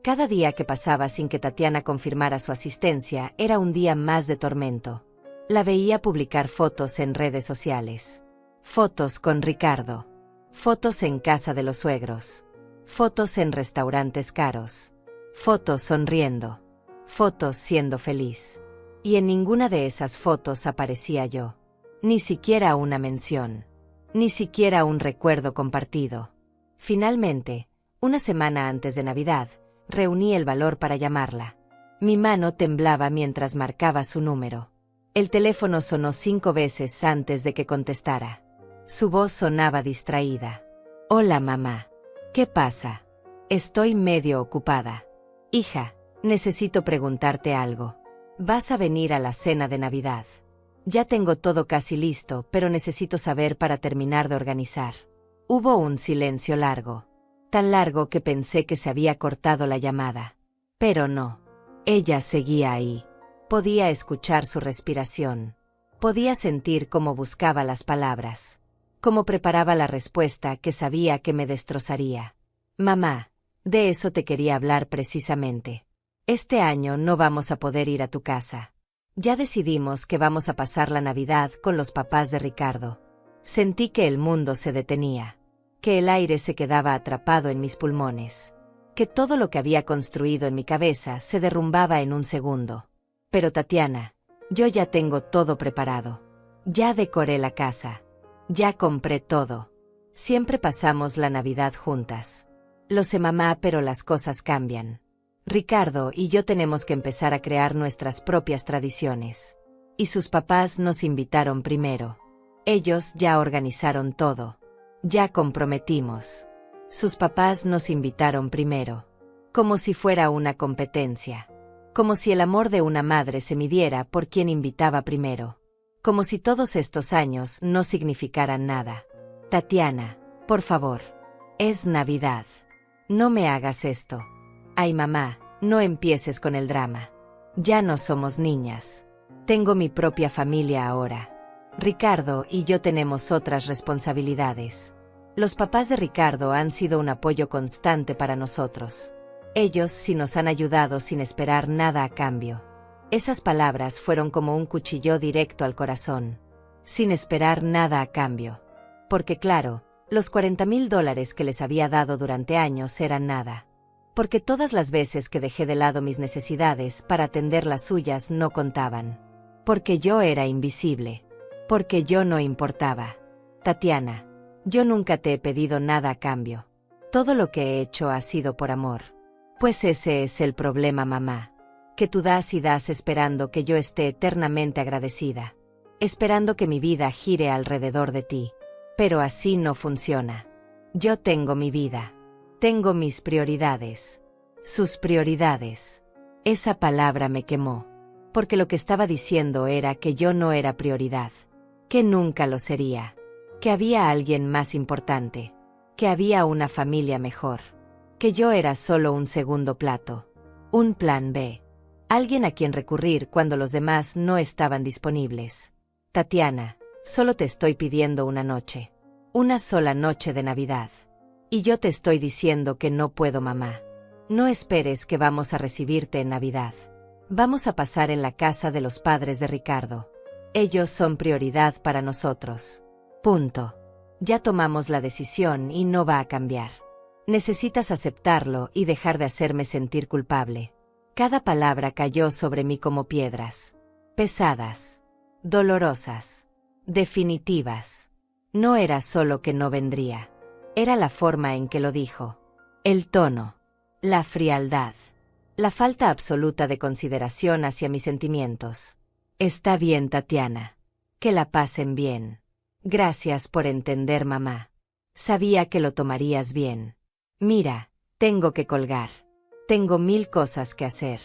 Cada día que pasaba sin que Tatiana confirmara su asistencia era un día más de tormento. La veía publicar fotos en redes sociales. Fotos con Ricardo. Fotos en casa de los suegros. Fotos en restaurantes caros. Fotos sonriendo. Fotos siendo feliz. Y en ninguna de esas fotos aparecía yo. Ni siquiera una mención. Ni siquiera un recuerdo compartido. Finalmente, una semana antes de Navidad, reuní el valor para llamarla. Mi mano temblaba mientras marcaba su número. El teléfono sonó 5 veces antes de que contestara. Su voz sonaba distraída. Hola, mamá. ¿Qué pasa? Estoy medio ocupada. Hija, necesito preguntarte algo. ¿Vas a venir a la cena de Navidad? Ya tengo todo casi listo, pero necesito saber para terminar de organizar. Hubo un silencio largo. Tan largo que pensé que se había cortado la llamada. Pero no. Ella seguía ahí. Podía escuchar su respiración. Podía sentir cómo buscaba las palabras. Cómo preparaba la respuesta que sabía que me destrozaría. Mamá, de eso te quería hablar precisamente. Este año no vamos a poder ir a tu casa. Ya decidimos que vamos a pasar la Navidad con los papás de Ricardo. Sentí que el mundo se detenía. Que el aire se quedaba atrapado en mis pulmones. Que todo lo que había construido en mi cabeza se derrumbaba en un segundo. Pero Tatiana, yo ya tengo todo preparado. Ya decoré la casa. Ya compré todo. Siempre pasamos la Navidad juntas. Lo sé, mamá, pero las cosas cambian. Ricardo y yo tenemos que empezar a crear nuestras propias tradiciones. Y sus papás nos invitaron primero. Ellos ya organizaron todo. Ya comprometimos. Sus papás nos invitaron primero. Como si fuera una competencia. Como si el amor de una madre se midiera por quien invitaba primero. Como si todos estos años no significaran nada. Tatiana, por favor. Es Navidad. No me hagas esto. Ay, mamá, no empieces con el drama. Ya no somos niñas. Tengo mi propia familia ahora. Ricardo y yo tenemos otras responsabilidades. Los papás de Ricardo han sido un apoyo constante para nosotros. Ellos sí nos han ayudado sin esperar nada a cambio. Esas palabras fueron como un cuchillo directo al corazón. Sin esperar nada a cambio. Porque claro, los $40,000 que les había dado durante años eran nada. Porque todas las veces que dejé de lado mis necesidades para atender las suyas no contaban. Porque yo era invisible. Porque yo no importaba. Tatiana, yo nunca te he pedido nada a cambio. Todo lo que he hecho ha sido por amor. Pues ese es el problema, mamá. Que tú das y das esperando que yo esté eternamente agradecida. Esperando que mi vida gire alrededor de ti. Pero así no funciona. Yo tengo mi vida. Tengo mis prioridades. Sus prioridades. Esa palabra me quemó. Porque lo que estaba diciendo era que yo no era prioridad. Que nunca lo sería. Que había alguien más importante. Que había una familia mejor. Que yo era solo un segundo plato. Un plan B. Alguien a quien recurrir cuando los demás no estaban disponibles. Tatiana, solo te estoy pidiendo una noche. Una sola noche de Navidad. Y yo te estoy diciendo que no puedo, mamá. No esperes que vamos a recibirte en Navidad. Vamos a pasar en la casa de los padres de Ricardo. Ellos son prioridad para nosotros. Punto. Ya tomamos la decisión y no va a cambiar. Necesitas aceptarlo y dejar de hacerme sentir culpable. Cada palabra cayó sobre mí como piedras. Pesadas. Dolorosas. Definitivas. No era solo que no vendría. Era la forma en que lo dijo. El tono. La frialdad. La falta absoluta de consideración hacia mis sentimientos. Está bien, Tatiana. Que la pasen bien. Gracias por entender, mamá. Sabía que lo tomarías bien. Mira, tengo que colgar. Tengo 1000 cosas que hacer.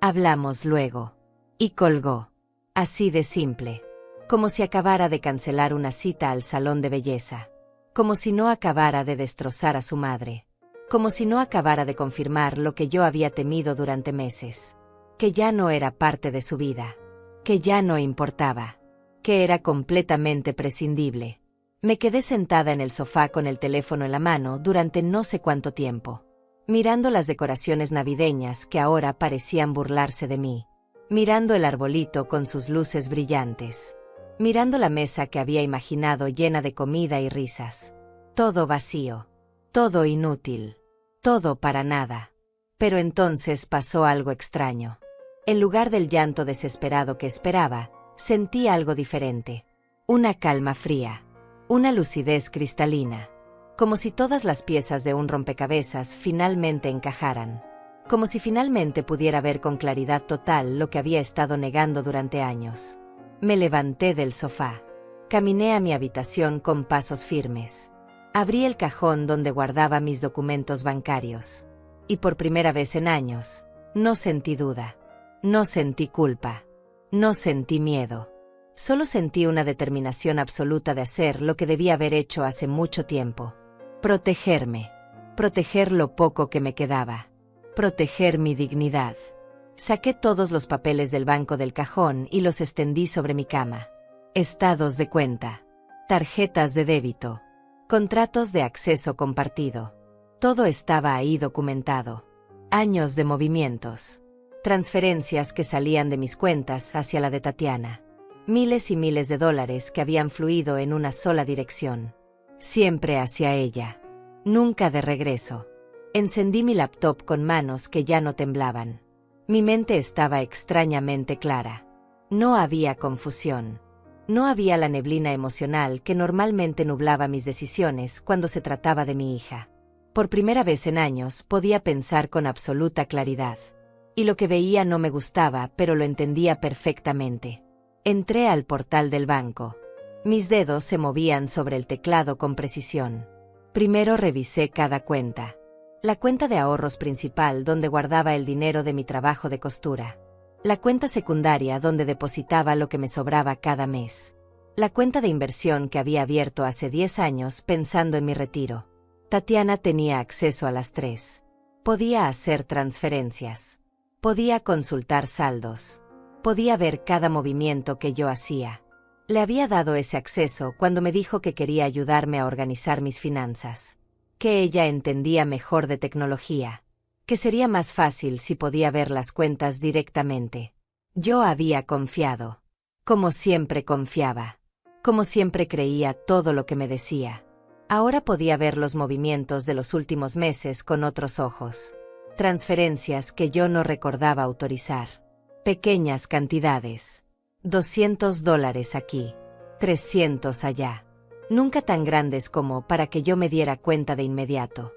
Hablamos luego. Y colgó. Así de simple. Como si acabara de cancelar una cita al salón de belleza. Como si no acabara de destrozar a su madre. Como si no acabara de confirmar lo que yo había temido durante meses. Que ya no era parte de su vida. Que ya no importaba. Que era completamente prescindible. Me quedé sentada en el sofá con el teléfono en la mano durante no sé cuánto tiempo. Mirando las decoraciones navideñas que ahora parecían burlarse de mí. Mirando el arbolito con sus luces brillantes. Mirando la mesa que había imaginado llena de comida y risas. Todo vacío. Todo inútil. Todo para nada. Pero entonces pasó algo extraño. En lugar del llanto desesperado que esperaba, sentí algo diferente. Una calma fría. Una lucidez cristalina. Como si todas las piezas de un rompecabezas finalmente encajaran. Como si finalmente pudiera ver con claridad total lo que había estado negando durante años. Me levanté del sofá. Caminé a mi habitación con pasos firmes. Abrí el cajón donde guardaba mis documentos bancarios. Y por primera vez en años, no sentí duda. No sentí culpa. No sentí miedo. Solo sentí una determinación absoluta de hacer lo que debía haber hecho hace mucho tiempo. Protegerme. Proteger lo poco que me quedaba. Proteger mi dignidad. Saqué todos los papeles del banco del cajón y los extendí sobre mi cama. Estados de cuenta. Tarjetas de débito. Contratos de acceso compartido. Todo estaba ahí documentado. Años de movimientos. Transferencias que salían de mis cuentas hacia la de Tatiana. Miles y miles de dólares que habían fluido en una sola dirección. Siempre hacia ella. Nunca de regreso. Encendí mi laptop con manos que ya no temblaban. Mi mente estaba extrañamente clara. No había confusión. No había la neblina emocional que normalmente nublaba mis decisiones cuando se trataba de mi hija. Por primera vez en años podía pensar con absoluta claridad. Y lo que veía no me gustaba, pero lo entendía perfectamente. Entré al portal del banco. Mis dedos se movían sobre el teclado con precisión. Primero revisé cada cuenta. La cuenta de ahorros principal donde guardaba el dinero de mi trabajo de costura. La cuenta secundaria donde depositaba lo que me sobraba cada mes. La cuenta de inversión que había abierto hace 10 años pensando en mi retiro. Tatiana tenía acceso a las tres. Podía hacer transferencias. Podía consultar saldos. Podía ver cada movimiento que yo hacía. Le había dado ese acceso cuando me dijo que quería ayudarme a organizar mis finanzas. Que ella entendía mejor de tecnología. Que sería más fácil si podía ver las cuentas directamente. Yo había confiado. Como siempre confiaba. Como siempre creía todo lo que me decía. Ahora podía ver los movimientos de los últimos meses con otros ojos. Transferencias que yo no recordaba autorizar. Pequeñas cantidades. $200 aquí. 300 allá. Nunca tan grandes como para que yo me diera cuenta de inmediato.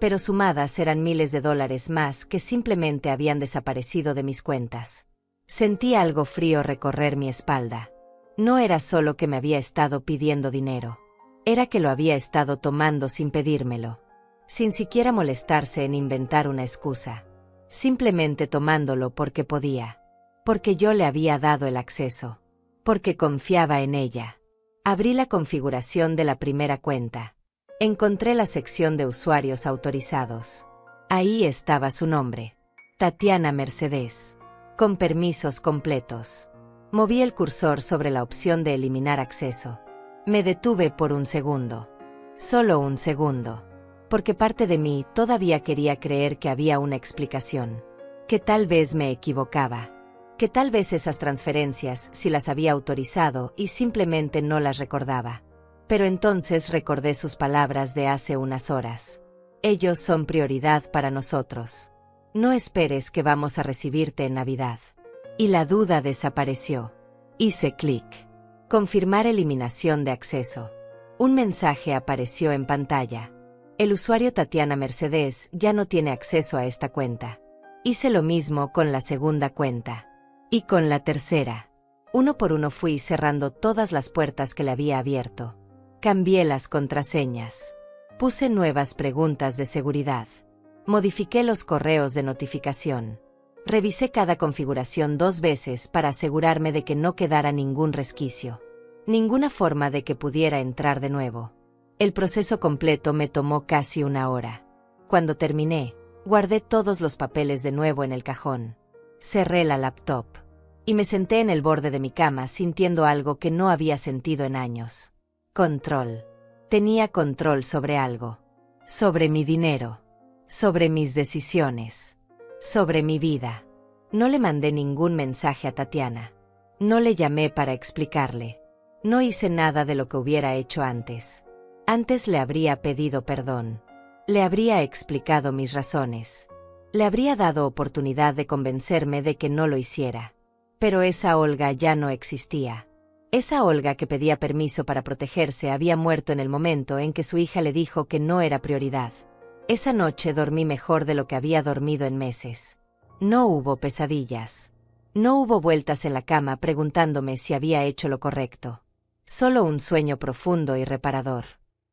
Pero sumadas eran miles de dólares más que simplemente habían desaparecido de mis cuentas. Sentí algo frío recorrer mi espalda. No era solo que me había estado pidiendo dinero. Era que lo había estado tomando sin pedírmelo. Sin siquiera molestarse en inventar una excusa. Simplemente tomándolo porque podía. Porque yo le había dado el acceso. Porque confiaba en ella. Abrí la configuración de la primera cuenta. Encontré la sección de usuarios autorizados. Ahí estaba su nombre. Tatiana Mercedes. Con permisos completos. Moví el cursor sobre la opción de eliminar acceso. Me detuve por un segundo. Solo un segundo. Porque parte de mí todavía quería creer que había una explicación. Que tal vez me equivocaba. Que tal vez esas transferencias sí las había autorizado y simplemente no las recordaba. Pero entonces recordé sus palabras de hace unas horas. Ellos son prioridad para nosotros. No esperes que vamos a recibirte en Navidad. Y la duda desapareció. Hice clic. Confirmar eliminación de acceso. Un mensaje apareció en pantalla. El usuario Tatiana Mercedes ya no tiene acceso a esta cuenta. Hice lo mismo con la segunda cuenta. Y con la tercera. Uno por uno fui cerrando todas las puertas que le había abierto. Cambié las contraseñas. Puse nuevas preguntas de seguridad. Modifiqué los correos de notificación. Revisé cada configuración 2 veces para asegurarme de que no quedara ningún resquicio. Ninguna forma de que pudiera entrar de nuevo. El proceso completo me tomó casi 1 hora. Cuando terminé, guardé todos los papeles de nuevo en el cajón. Cerré la laptop. Y me senté en el borde de mi cama sintiendo algo que no había sentido en años. Control. Tenía control sobre algo. Sobre mi dinero. Sobre mis decisiones. Sobre mi vida. No le mandé ningún mensaje a Tatiana. No le llamé para explicarle. No hice nada de lo que hubiera hecho antes. Antes le habría pedido perdón. Le habría explicado mis razones. Le habría dado oportunidad de convencerme de que no lo hiciera. Pero esa Olga ya no existía. Esa Olga que pedía permiso para protegerse había muerto en el momento en que su hija le dijo que no era prioridad. Esa noche dormí mejor de lo que había dormido en meses. No hubo pesadillas. No hubo vueltas en la cama preguntándome si había hecho lo correcto. Solo un sueño profundo y reparador.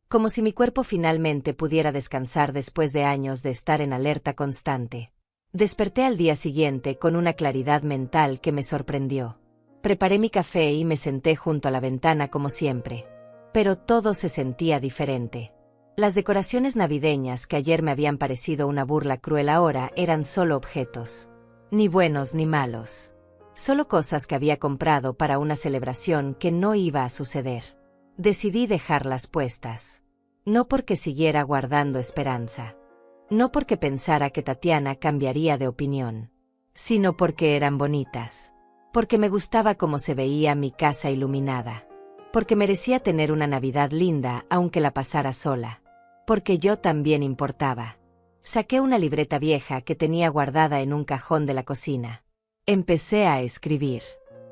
Como si mi cuerpo finalmente pudiera descansar después de años de estar en alerta constante. Desperté al día siguiente con una claridad mental que me sorprendió. Preparé mi café y me senté junto a la ventana como siempre. Pero todo se sentía diferente. Las decoraciones navideñas que ayer me habían parecido una burla cruel ahora eran solo objetos. Ni buenos ni malos. Solo cosas que había comprado para una celebración que no iba a suceder. Decidí dejarlas puestas. No porque siguiera guardando esperanza. No porque pensara que Tatiana cambiaría de opinión. Sino porque eran bonitas. Porque me gustaba cómo se veía mi casa iluminada. Porque merecía tener una Navidad linda aunque la pasara sola. Porque yo también importaba. Saqué una libreta vieja que tenía guardada en un cajón de la cocina. Empecé a escribir.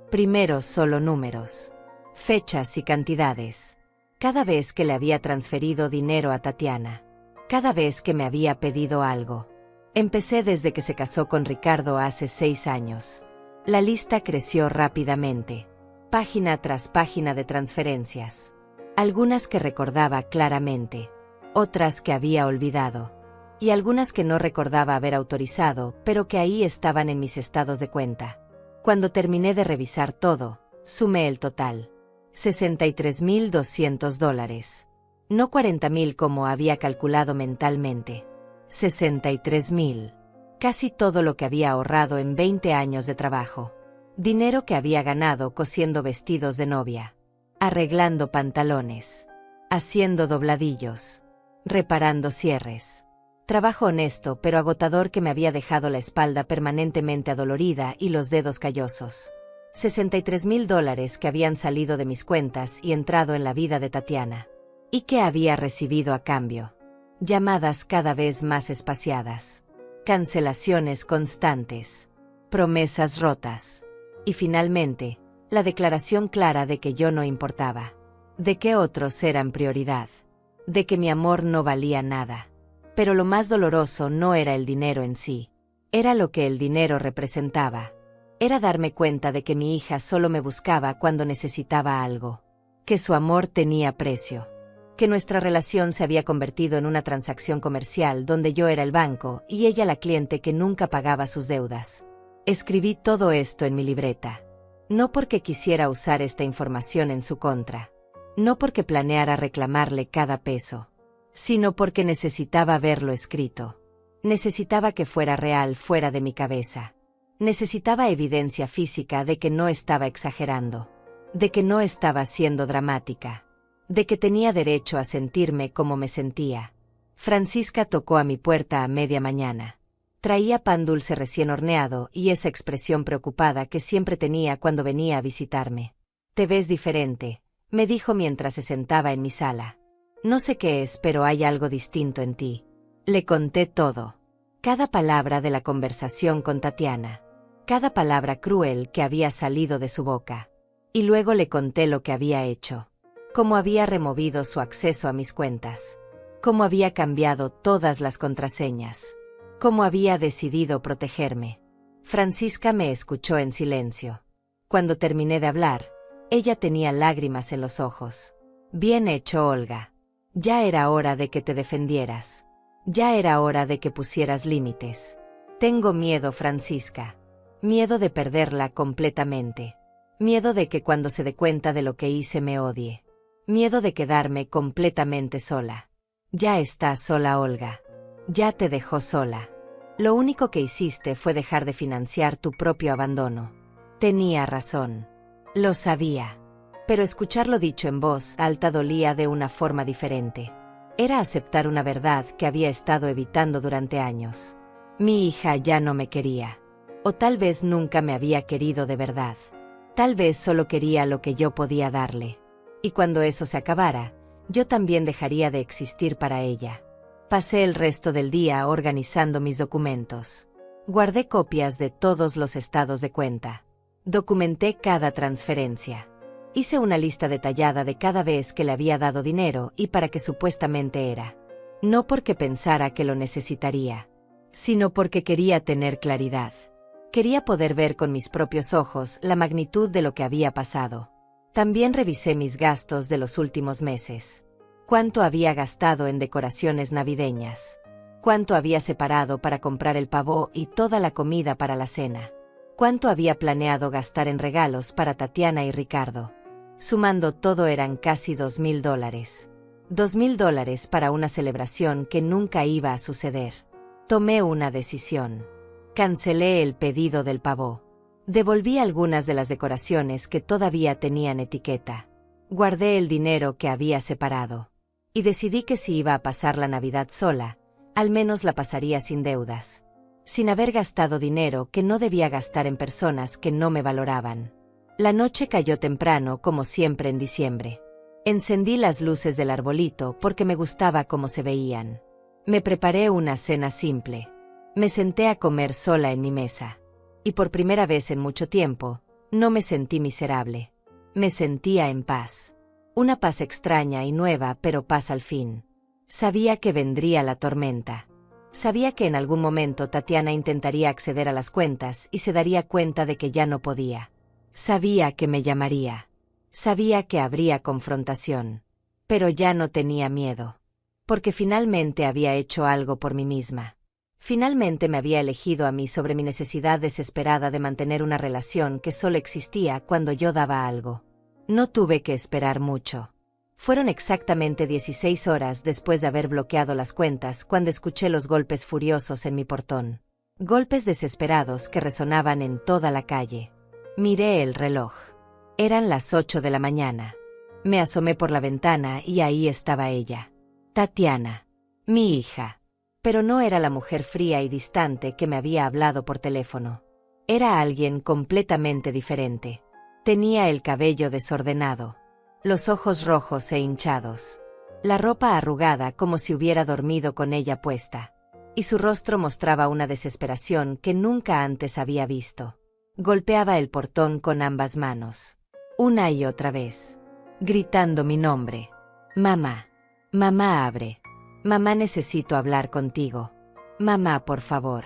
Primero solo números. Fechas y cantidades. Cada vez que le había transferido dinero a Tatiana. Cada vez que me había pedido algo. Empecé desde que se casó con Ricardo hace 6 años. La lista creció rápidamente. Página tras página de transferencias. Algunas que recordaba claramente. Otras que había olvidado. Y algunas que no recordaba haber autorizado, pero que ahí estaban en mis estados de cuenta. Cuando terminé de revisar todo, sumé el total. $63,200. No 40.000 como había calculado mentalmente. 63.000. Casi todo lo que había ahorrado en 20 años de trabajo. Dinero que había ganado cosiendo vestidos de novia, arreglando pantalones, haciendo dobladillos, reparando cierres. Trabajo honesto pero agotador que me había dejado la espalda permanentemente adolorida y los dedos callosos. $63.000 que habían salido de mis cuentas y entrado en la vida de Tatiana. ¿Y qué había recibido a cambio? Llamadas cada vez más espaciadas. Cancelaciones constantes. Promesas rotas. Y finalmente, la declaración clara de que yo no importaba. De que otros eran prioridad. De que mi amor no valía nada. Pero lo más doloroso no era el dinero en sí. Era lo que el dinero representaba. Era darme cuenta de que mi hija solo me buscaba cuando necesitaba algo. Que su amor tenía precio. Que nuestra relación se había convertido en una transacción comercial donde yo era el banco y ella la cliente que nunca pagaba sus deudas. Escribí todo esto en mi libreta. No porque quisiera usar esta información en su contra. No porque planeara reclamarle cada peso. Sino porque necesitaba verlo escrito. Necesitaba que fuera real fuera de mi cabeza. Necesitaba evidencia física de que no estaba exagerando. De que no estaba siendo dramática. De que tenía derecho a sentirme como me sentía. Francisca tocó a mi puerta a media mañana. Traía pan dulce recién horneado y esa expresión preocupada que siempre tenía cuando venía a visitarme. «Te ves diferente», me dijo mientras se sentaba en mi sala. «No sé qué es, pero hay algo distinto en ti». Le conté todo. Cada palabra de la conversación con Tatiana. Cada palabra cruel que había salido de su boca. Y luego le conté lo que había hecho. Cómo había removido su acceso a mis cuentas. Cómo había cambiado todas las contraseñas. Cómo había decidido protegerme. Francisca me escuchó en silencio. Cuando terminé de hablar, ella tenía lágrimas en los ojos. «Bien hecho, Olga. Ya era hora de que te defendieras. Ya era hora de que pusieras límites. Tengo miedo, Francisca. Miedo de perderla completamente. Miedo de que cuando se dé cuenta de lo que hice me odie. Miedo de quedarme completamente sola». «Ya estás sola, Olga. Ya te dejó sola. Lo único que hiciste fue dejar de financiar tu propio abandono». Tenía razón. Lo sabía. Pero escucharlo dicho en voz alta dolía de una forma diferente. Era aceptar una verdad que había estado evitando durante años. Mi hija ya no me quería. O tal vez nunca me había querido de verdad. Tal vez solo quería lo que yo podía darle. Y cuando eso se acabara, yo también dejaría de existir para ella. Pasé el resto del día organizando mis documentos. Guardé copias de todos los estados de cuenta. Documenté cada transferencia. Hice una lista detallada de cada vez que le había dado dinero y para qué supuestamente era. No porque pensara que lo necesitaría, sino porque quería tener claridad. Quería poder ver con mis propios ojos la magnitud de lo que había pasado. También revisé mis gastos de los últimos meses. Cuánto había gastado en decoraciones navideñas. Cuánto había separado para comprar el pavó y toda la comida para la cena. Cuánto había planeado gastar en regalos para Tatiana y Ricardo. Sumando todo eran casi $2.000. $2.000 para una celebración que nunca iba a suceder. Tomé una decisión. Cancelé el pedido del pavó. Devolví algunas de las decoraciones que todavía tenían etiqueta. Guardé el dinero que había separado. Y decidí que si iba a pasar la Navidad sola, al menos la pasaría sin deudas. Sin haber gastado dinero que no debía gastar en personas que no me valoraban. La noche cayó temprano como siempre en diciembre. Encendí las luces del arbolito porque me gustaba cómo se veían. Me preparé una cena simple. Me senté a comer sola en mi mesa. Y por primera vez en mucho tiempo, no me sentí miserable. Me sentía en paz. Una paz extraña y nueva, pero paz al fin. Sabía que vendría la tormenta. Sabía que en algún momento Tatiana intentaría acceder a las cuentas y se daría cuenta de que ya no podía. Sabía que me llamaría. Sabía que habría confrontación. Pero ya no tenía miedo. Porque finalmente había hecho algo por mí misma. Finalmente me había elegido a mí sobre mi necesidad desesperada de mantener una relación que solo existía cuando yo daba algo. No tuve que esperar mucho. Fueron exactamente 16 horas después de haber bloqueado las cuentas cuando escuché los golpes furiosos en mi portón. Golpes desesperados que resonaban en toda la calle. Miré el reloj. Eran las 8 de la mañana. Me asomé por la ventana y ahí estaba ella. Tatiana. Mi hija. Pero no era la mujer fría y distante que me había hablado por teléfono. Era alguien completamente diferente. Tenía el cabello desordenado, los ojos rojos e hinchados, la ropa arrugada como si hubiera dormido con ella puesta, y su rostro mostraba una desesperación que nunca antes había visto. Golpeaba el portón con ambas manos, una y otra vez, gritando mi nombre. Mamá. Mamá, abre. Mamá, necesito hablar contigo. Mamá, por favor.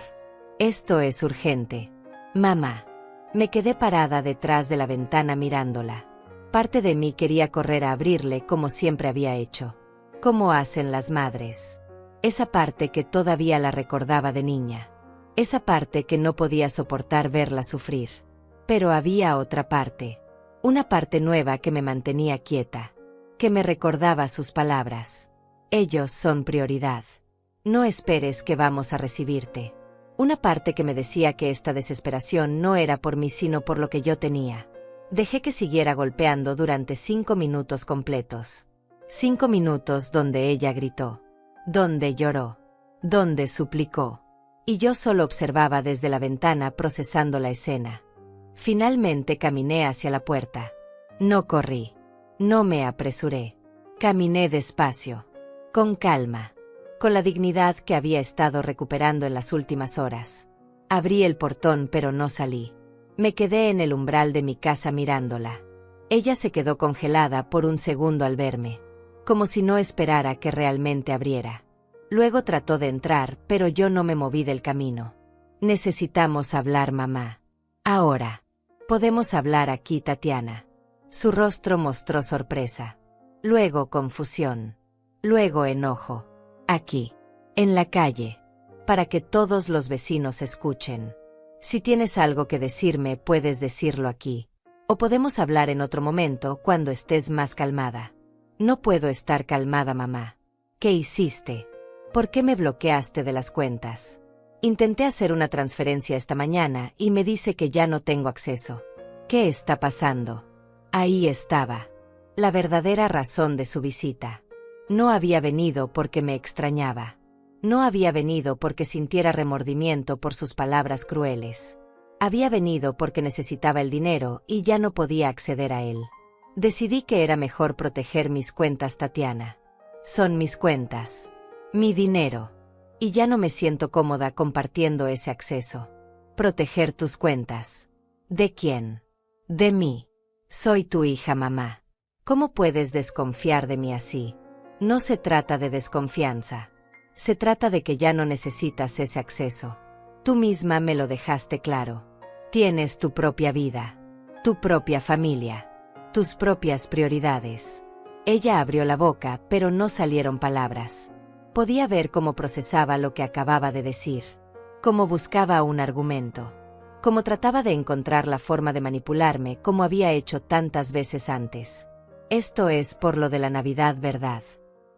Esto es urgente. Mamá. Me quedé parada detrás de la ventana mirándola. Parte de mí quería correr a abrirle como siempre había hecho. Como hacen las madres. Esa parte que todavía la recordaba de niña. Esa parte que no podía soportar verla sufrir. Pero había otra parte. Una parte nueva que me mantenía quieta. Que me recordaba sus palabras. Ellos son prioridad. No esperes que vamos a recibirte. Una parte que me decía que esta desesperación no era por mí sino por lo que yo tenía. Dejé que siguiera golpeando durante 5 minutos completos. 5 minutos donde ella gritó, donde lloró, donde suplicó. Y yo solo observaba desde la ventana procesando la escena. Finalmente caminé hacia la puerta. No corrí. No me apresuré. Caminé despacio. Con calma. Con la dignidad que había estado recuperando en las últimas horas. Abrí el portón pero no salí. Me quedé en el umbral de mi casa mirándola. Ella se quedó congelada por un segundo al verme, como si no esperara que realmente abriera. Luego trató de entrar, pero yo no me moví del camino. Necesitamos hablar, mamá. Ahora. Podemos hablar aquí, Tatiana. Su rostro mostró sorpresa. Luego confusión. Luego enojo. Aquí, en la calle, para que todos los vecinos escuchen. Si tienes algo que decirme, puedes decirlo aquí. O podemos hablar en otro momento cuando estés más calmada. No puedo estar calmada, mamá. ¿Qué hiciste? ¿Por qué me bloqueaste de las cuentas? Intenté hacer una transferencia esta mañana y me dice que ya no tengo acceso. ¿Qué está pasando? Ahí estaba. La verdadera razón de su visita. No había venido porque me extrañaba. No había venido porque sintiera remordimiento por sus palabras crueles. Había venido porque necesitaba el dinero y ya no podía acceder a él. Decidí que era mejor proteger mis cuentas, Tatiana. Son mis cuentas. Mi dinero. Y ya no me siento cómoda compartiendo ese acceso. Proteger tus cuentas. ¿De quién? De mí. Soy tu hija, mamá. ¿Cómo puedes desconfiar de mí así? No se trata de desconfianza. Se trata de que ya no necesitas ese acceso. Tú misma me lo dejaste claro. Tienes tu propia vida, tu propia familia, tus propias prioridades. Ella abrió la boca, pero no salieron palabras. Podía ver cómo procesaba lo que acababa de decir, cómo buscaba un argumento, cómo trataba de encontrar la forma de manipularme como había hecho tantas veces antes. Esto es por lo de la Navidad, ¿verdad?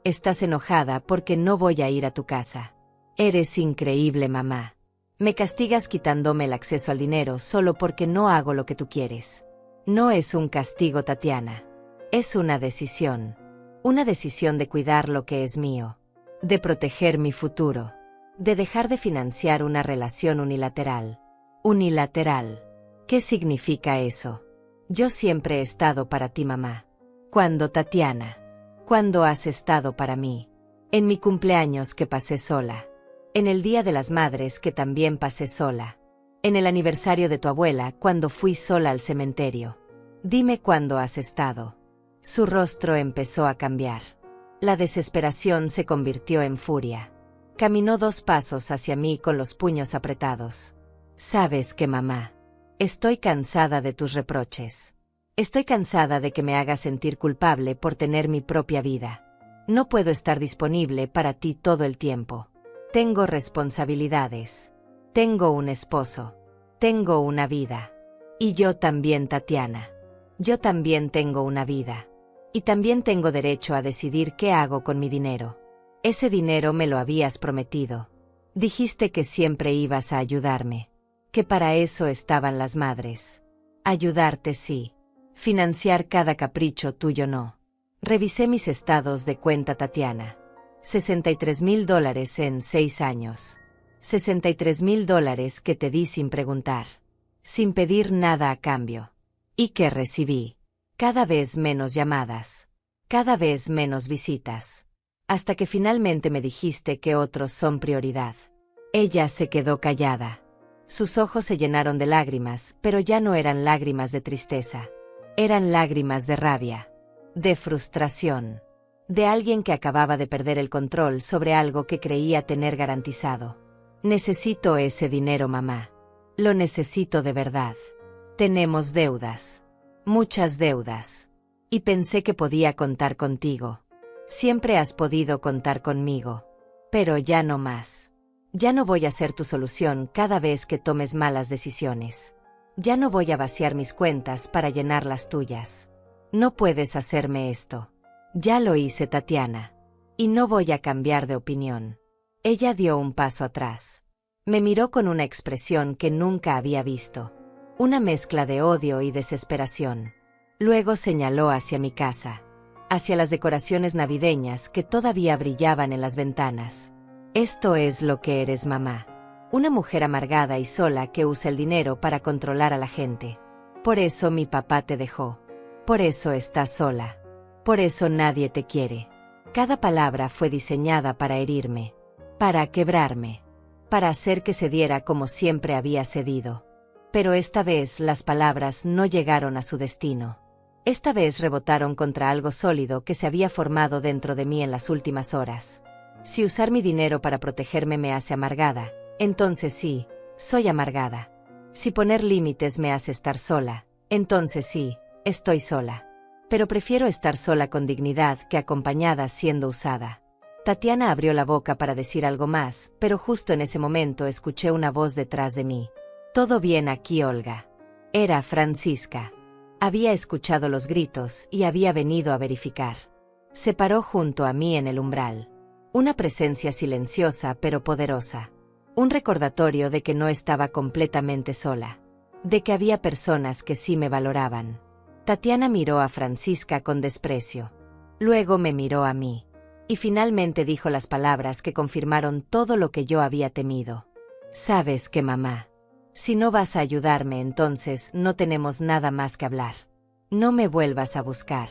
Estás enojada porque no voy a ir a tu casa. Eres increíble, mamá. Me castigas quitándome el acceso al dinero solo porque no hago lo que tú quieres. No es un castigo, Tatiana. Es una decisión. Una decisión de cuidar lo que es mío. De proteger mi futuro. De dejar de financiar una relación unilateral. Unilateral. ¿Qué significa eso? Yo siempre he estado para ti, mamá. ¿Cuándo, Tatiana? ¿Cuándo has estado para mí? En mi cumpleaños que pasé sola. En el Día de las Madres que también pasé sola. En el aniversario de tu abuela cuando fui sola al cementerio. Dime cuándo has estado. Su rostro empezó a cambiar. La desesperación se convirtió en furia. Caminó 2 pasos hacia mí con los puños apretados. ¿Sabes qué, mamá? Estoy cansada de tus reproches. Estoy cansada de que me hagas sentir culpable por tener mi propia vida. No puedo estar disponible para ti todo el tiempo. Tengo responsabilidades. Tengo un esposo. Tengo una vida. Y yo también, Tatiana. Yo también tengo una vida. Y también tengo derecho a decidir qué hago con mi dinero. Ese dinero me lo habías prometido. Dijiste que siempre ibas a ayudarme. Que para eso estaban las madres. Ayudarte sí. Financiar cada capricho tuyo no. Revisé mis estados de cuenta, Tatiana. $63,000 en 6 años. $63,000 que te di sin preguntar. Sin pedir nada a cambio. ¿Y qué recibí? Cada vez menos llamadas. Cada vez menos visitas. Hasta que finalmente me dijiste que otros son prioridad. Ella se quedó callada. Sus ojos se llenaron de lágrimas, pero ya no eran lágrimas de tristeza. Eran lágrimas de rabia. De frustración. De alguien que acababa de perder el control sobre algo que creía tener garantizado. Necesito ese dinero, mamá. Lo necesito de verdad. Tenemos deudas. Muchas deudas. Y pensé que podía contar contigo. Siempre has podido contar conmigo. Pero ya no más. Ya no voy a ser tu solución cada vez que tomes malas decisiones. Ya no voy a vaciar mis cuentas para llenar las tuyas. No puedes hacerme esto. Ya lo hice, Tatiana. Y no voy a cambiar de opinión. Ella dio un paso atrás. Me miró con una expresión que nunca había visto. Una mezcla de odio y desesperación. Luego señaló hacia mi casa. Hacia las decoraciones navideñas que todavía brillaban en las ventanas. Esto es lo que eres, mamá. Una mujer amargada y sola que usa el dinero para controlar a la gente. Por eso mi papá te dejó. Por eso estás sola. Por eso nadie te quiere. Cada palabra fue diseñada para herirme. Para quebrarme. Para hacer que cediera como siempre había cedido. Pero esta vez las palabras no llegaron a su destino. Esta vez rebotaron contra algo sólido que se había formado dentro de mí en las últimas horas. Si usar mi dinero para protegerme me hace amargada, entonces sí, soy amargada. Si poner límites me hace estar sola, entonces sí, estoy sola. Pero prefiero estar sola con dignidad que acompañada siendo usada. Tatiana abrió la boca para decir algo más, pero justo en ese momento escuché una voz detrás de mí. «Todo bien aquí, Olga». Era Francisca. Había escuchado los gritos y había venido a verificar. Se paró junto a mí en el umbral. Una presencia silenciosa pero poderosa. Un recordatorio de que no estaba completamente sola. De que había personas que sí me valoraban. Tatiana miró a Francisca con desprecio. Luego me miró a mí. Y finalmente dijo las palabras que confirmaron todo lo que yo había temido. «Sabes qué, mamá. Si no vas a ayudarme, entonces no tenemos nada más que hablar. No me vuelvas a buscar.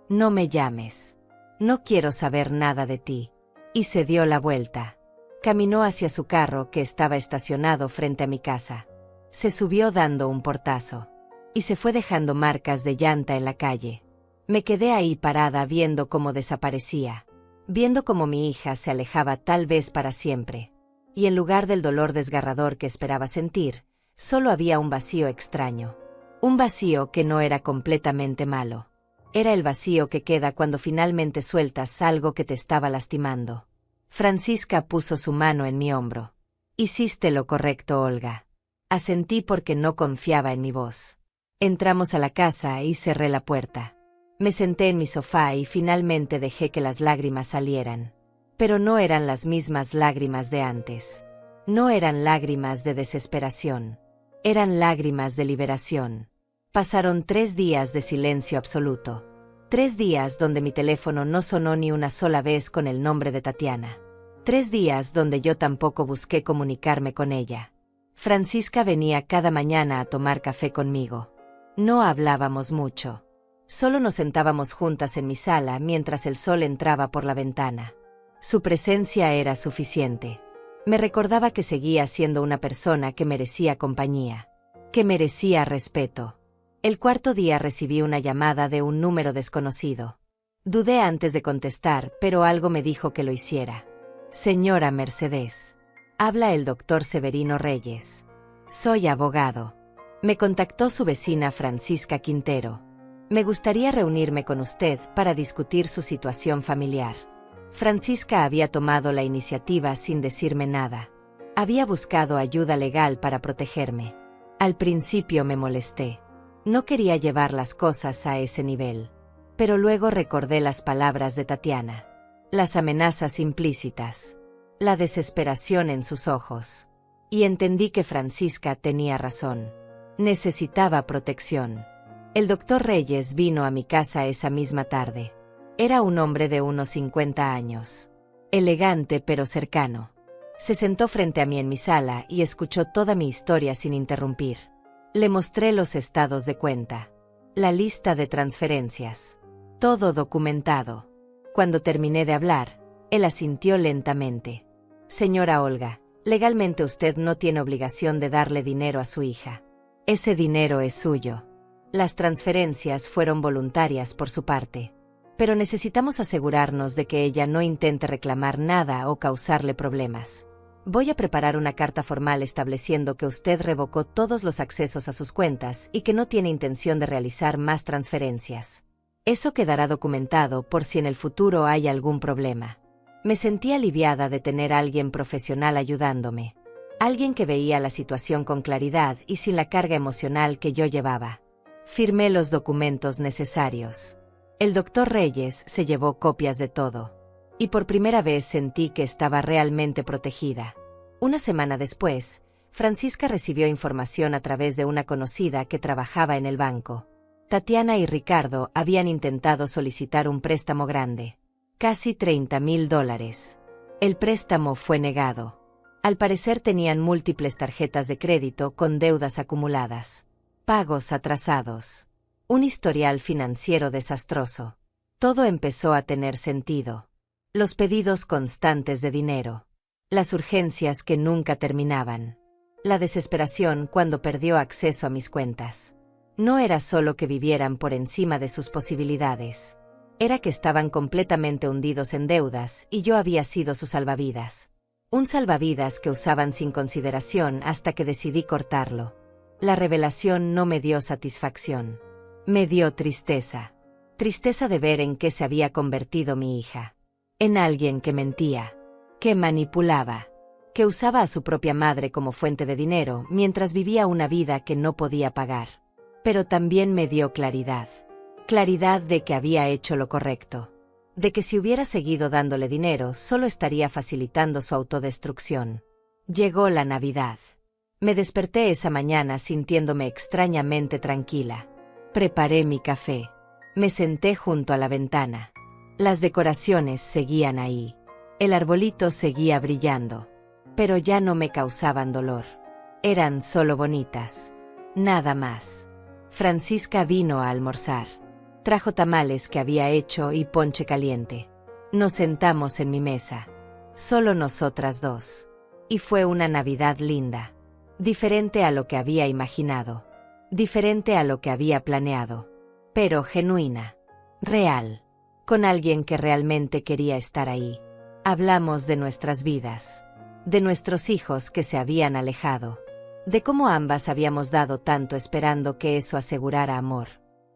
No me llames. No quiero saber nada de ti». Y se dio la vuelta. Caminó hacia su carro que estaba estacionado frente a mi casa. Se subió dando un portazo. Y se fue dejando marcas de llanta en la calle. Me quedé ahí parada viendo cómo desaparecía. Viendo cómo mi hija se alejaba tal vez para siempre. Y en lugar del dolor desgarrador que esperaba sentir, solo había un vacío extraño. Un vacío que no era completamente malo. Era el vacío que queda cuando finalmente sueltas algo que te estaba lastimando. Francisca puso su mano en mi hombro. «Hiciste lo correcto, Olga». Asentí porque no confiaba en mi voz. Entramos a la casa y cerré la puerta. Me senté en mi sofá y finalmente dejé que las lágrimas salieran. Pero no eran las mismas lágrimas de antes. No eran lágrimas de desesperación. Eran lágrimas de liberación. Pasaron 3 días de silencio absoluto. 3 días donde mi teléfono no sonó ni una sola vez con el nombre de Tatiana. 3 días donde yo tampoco busqué comunicarme con ella. Francisca venía cada mañana a tomar café conmigo. No hablábamos mucho. Solo nos sentábamos juntas en mi sala mientras el sol entraba por la ventana. Su presencia era suficiente. Me recordaba que seguía siendo una persona que merecía compañía. Que merecía respeto. El 4.º día recibí una llamada de un número desconocido. Dudé antes de contestar, pero algo me dijo que lo hiciera. «Señora Mercedes. Habla el doctor Severino Reyes. Soy abogado. Me contactó su vecina Francisca Quintero. Me gustaría reunirme con usted para discutir su situación familiar». Francisca había tomado la iniciativa sin decirme nada. Había buscado ayuda legal para protegerme. Al principio me molesté. No quería llevar las cosas a ese nivel. Pero luego recordé las palabras de Tatiana, las amenazas implícitas, la desesperación en sus ojos. Y entendí que Francisca tenía razón. Necesitaba protección. El doctor Reyes vino a mi casa esa misma tarde. Era un hombre de unos 50 años. Elegante pero cercano. Se sentó frente a mí en mi sala y escuchó toda mi historia sin interrumpir. Le mostré los estados de cuenta, la lista de transferencias. Todo documentado. Cuando terminé de hablar, él asintió lentamente. Señora Olga, legalmente usted no tiene obligación de darle dinero a su hija. Ese dinero es suyo. Las transferencias fueron voluntarias por su parte. Pero necesitamos asegurarnos de que ella no intente reclamar nada o causarle problemas. Voy a preparar una carta formal estableciendo que usted revocó todos los accesos a sus cuentas y que no tiene intención de realizar más transferencias. Eso quedará documentado por si en el futuro hay algún problema. Me sentí aliviada de tener a alguien profesional ayudándome. Alguien que veía la situación con claridad y sin la carga emocional que yo llevaba. Firmé los documentos necesarios. El doctor Reyes se llevó copias de todo. Y por primera vez sentí que estaba realmente protegida. Una semana después, Francisca recibió información a través de una conocida que trabajaba en el banco. Tatiana y Ricardo habían intentado solicitar un préstamo grande. Casi $30,000. El préstamo fue negado. Al parecer tenían múltiples tarjetas de crédito con deudas acumuladas. Pagos atrasados. Un historial financiero desastroso. Todo empezó a tener sentido. Los pedidos constantes de dinero. Las urgencias que nunca terminaban. La desesperación cuando perdió acceso a mis cuentas. No era solo que vivieran por encima de sus posibilidades. Era que estaban completamente hundidos en deudas y yo había sido su salvavidas. Un salvavidas que usaban sin consideración hasta que decidí cortarlo. La revelación no me dio satisfacción. Me dio tristeza. Tristeza de ver en qué se había convertido mi hija. En alguien que mentía, que manipulaba, que usaba a su propia madre como fuente de dinero mientras vivía una vida que no podía pagar. Pero también me dio claridad. Claridad de que había hecho lo correcto. De que si hubiera seguido dándole dinero solo estaría facilitando su autodestrucción. Llegó la Navidad. Me desperté esa mañana sintiéndome extrañamente tranquila. Preparé mi café. Me senté junto a la ventana. Las decoraciones seguían ahí. El arbolito seguía brillando. Pero ya no me causaban dolor. Eran solo bonitas. Nada más. Francisca vino a almorzar. Trajo tamales que había hecho y ponche caliente. Nos sentamos en mi mesa. Solo nosotras dos. Y fue una Navidad linda. Diferente a lo que había imaginado. Diferente a lo que había planeado. Pero genuina. Real. Con alguien que realmente quería estar ahí. Hablamos de nuestras vidas. De nuestros hijos que se habían alejado. De cómo ambas habíamos dado tanto esperando que eso asegurara amor.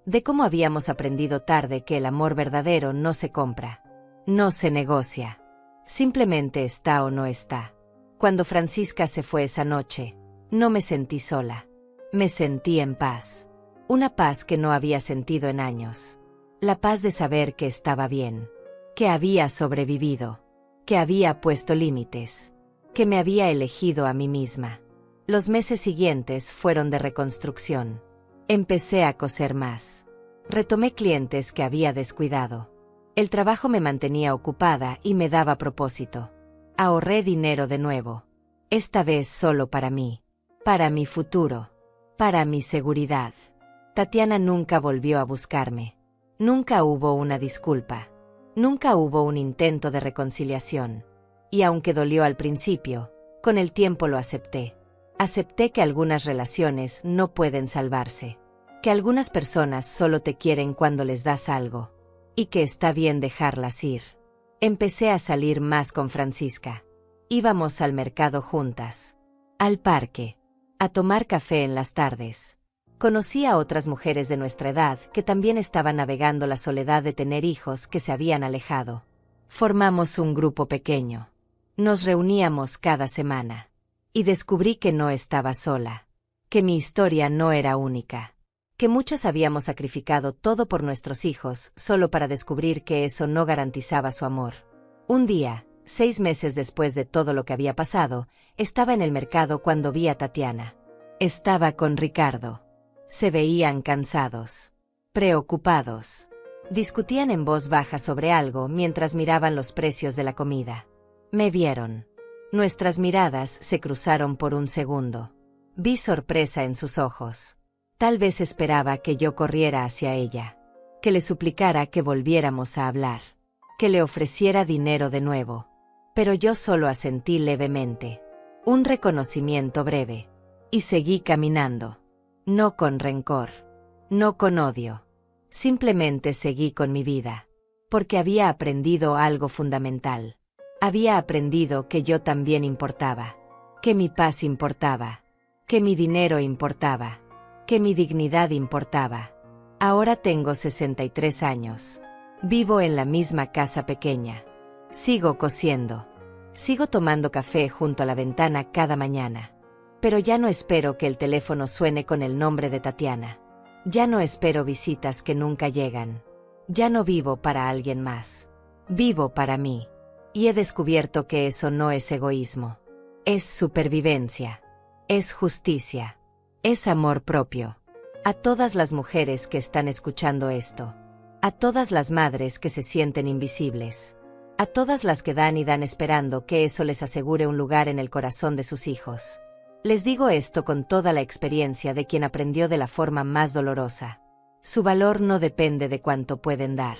De cómo habíamos aprendido tarde que el amor verdadero no se compra. No se negocia. Simplemente está o no está. Cuando Francisca se fue esa noche, no me sentí sola. Me sentí en paz. Una paz que no había sentido en años. La paz de saber que estaba bien. Que había sobrevivido. Que había puesto límites. Que me había elegido a mí misma. Los meses siguientes fueron de reconstrucción. Empecé a coser más. Retomé clientes que había descuidado. El trabajo me mantenía ocupada y me daba propósito. Ahorré dinero de nuevo. Esta vez solo para mí. Para mi futuro. Para mi seguridad. Tatiana nunca volvió a buscarme. Nunca hubo una disculpa. Nunca hubo un intento de reconciliación. Y aunque dolió al principio, con el tiempo lo acepté. Acepté que algunas relaciones no pueden salvarse. Que algunas personas solo te quieren cuando les das algo. Y que está bien dejarlas ir. Empecé a salir más con Francisca. Íbamos al mercado juntas. Al parque. A tomar café en las tardes. Conocí a otras mujeres de nuestra edad que también estaban navegando la soledad de tener hijos que se habían alejado. Formamos un grupo pequeño. Nos reuníamos cada semana. Y descubrí que no estaba sola. Que mi historia no era única. que muchas habíamos sacrificado todo por nuestros hijos solo para descubrir que eso no garantizaba su amor. Un día, 6 meses después de todo lo que había pasado, estaba en el mercado cuando vi a Tatiana. Estaba con Ricardo. Se veían cansados, preocupados. Discutían en voz baja sobre algo mientras miraban los precios de la comida. Me vieron. Nuestras miradas se cruzaron por un segundo. Vi sorpresa en sus ojos. Tal vez esperaba que yo corriera hacia ella, que le suplicara que volviéramos a hablar, que le ofreciera dinero de nuevo. Pero yo solo asentí levemente. Un reconocimiento breve. Y seguí caminando. No con rencor. No con odio. Simplemente seguí con mi vida. Porque había aprendido algo fundamental. Había aprendido que yo también importaba. Que mi paz importaba. Que mi dinero importaba. Que mi dignidad importaba. Ahora tengo 63 años. Vivo en la misma casa pequeña. Sigo cosiendo. Sigo tomando café junto a la ventana cada mañana. Pero ya no espero que el teléfono suene con el nombre de Tatiana. Ya no espero visitas que nunca llegan. Ya no vivo para alguien más. Vivo para mí. Y he descubierto que eso no es egoísmo. Es supervivencia. Es justicia. Es amor propio. A todas las mujeres que están escuchando esto. A todas las madres que se sienten invisibles. A todas las que dan y dan esperando que eso les asegure un lugar en el corazón de sus hijos. Les digo esto con toda la experiencia de quien aprendió de la forma más dolorosa. Su valor no depende de cuánto pueden dar.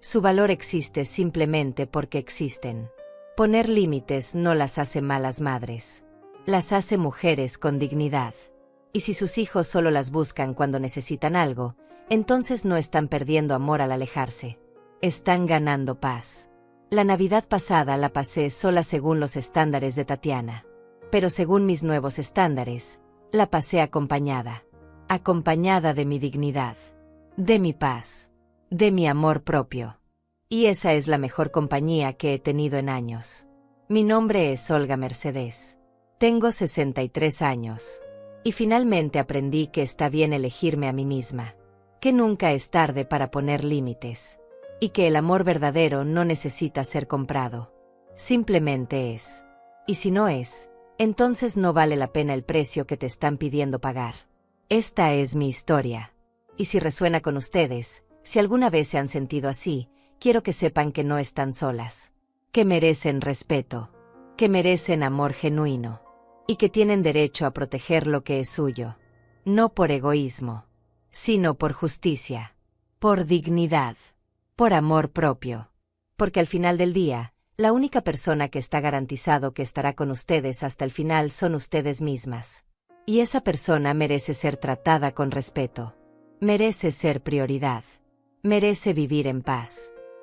Su valor existe simplemente porque existen. Poner límites no las hace malas madres. Las hace mujeres con dignidad. Y si sus hijos solo las buscan cuando necesitan algo, entonces no están perdiendo amor al alejarse. Están ganando paz. La Navidad pasada la pasé sola según los estándares de Tatiana. Pero según mis nuevos estándares, la pasé acompañada. Acompañada de mi dignidad. De mi paz. De mi amor propio. Y esa es la mejor compañía que he tenido en años. Mi nombre es Olga Mercedes. Tengo 63 años. Y finalmente aprendí que está bien elegirme a mí misma. Que nunca es tarde para poner límites. Y que el amor verdadero no necesita ser comprado. Simplemente es. Y si no es, entonces no vale la pena el precio que te están pidiendo pagar. Esta es mi historia. Y si resuena con ustedes, si alguna vez se han sentido así, quiero que sepan que no están solas. Que merecen respeto. Que merecen amor genuino. Y que tienen derecho a proteger lo que es suyo. No por egoísmo, sino por justicia. Por dignidad. Por amor propio. Porque al final del día, la única persona que está garantizado que estará con ustedes hasta el final son ustedes mismas. Y esa persona merece ser tratada con respeto. Merece ser prioridad. Merece vivir en paz.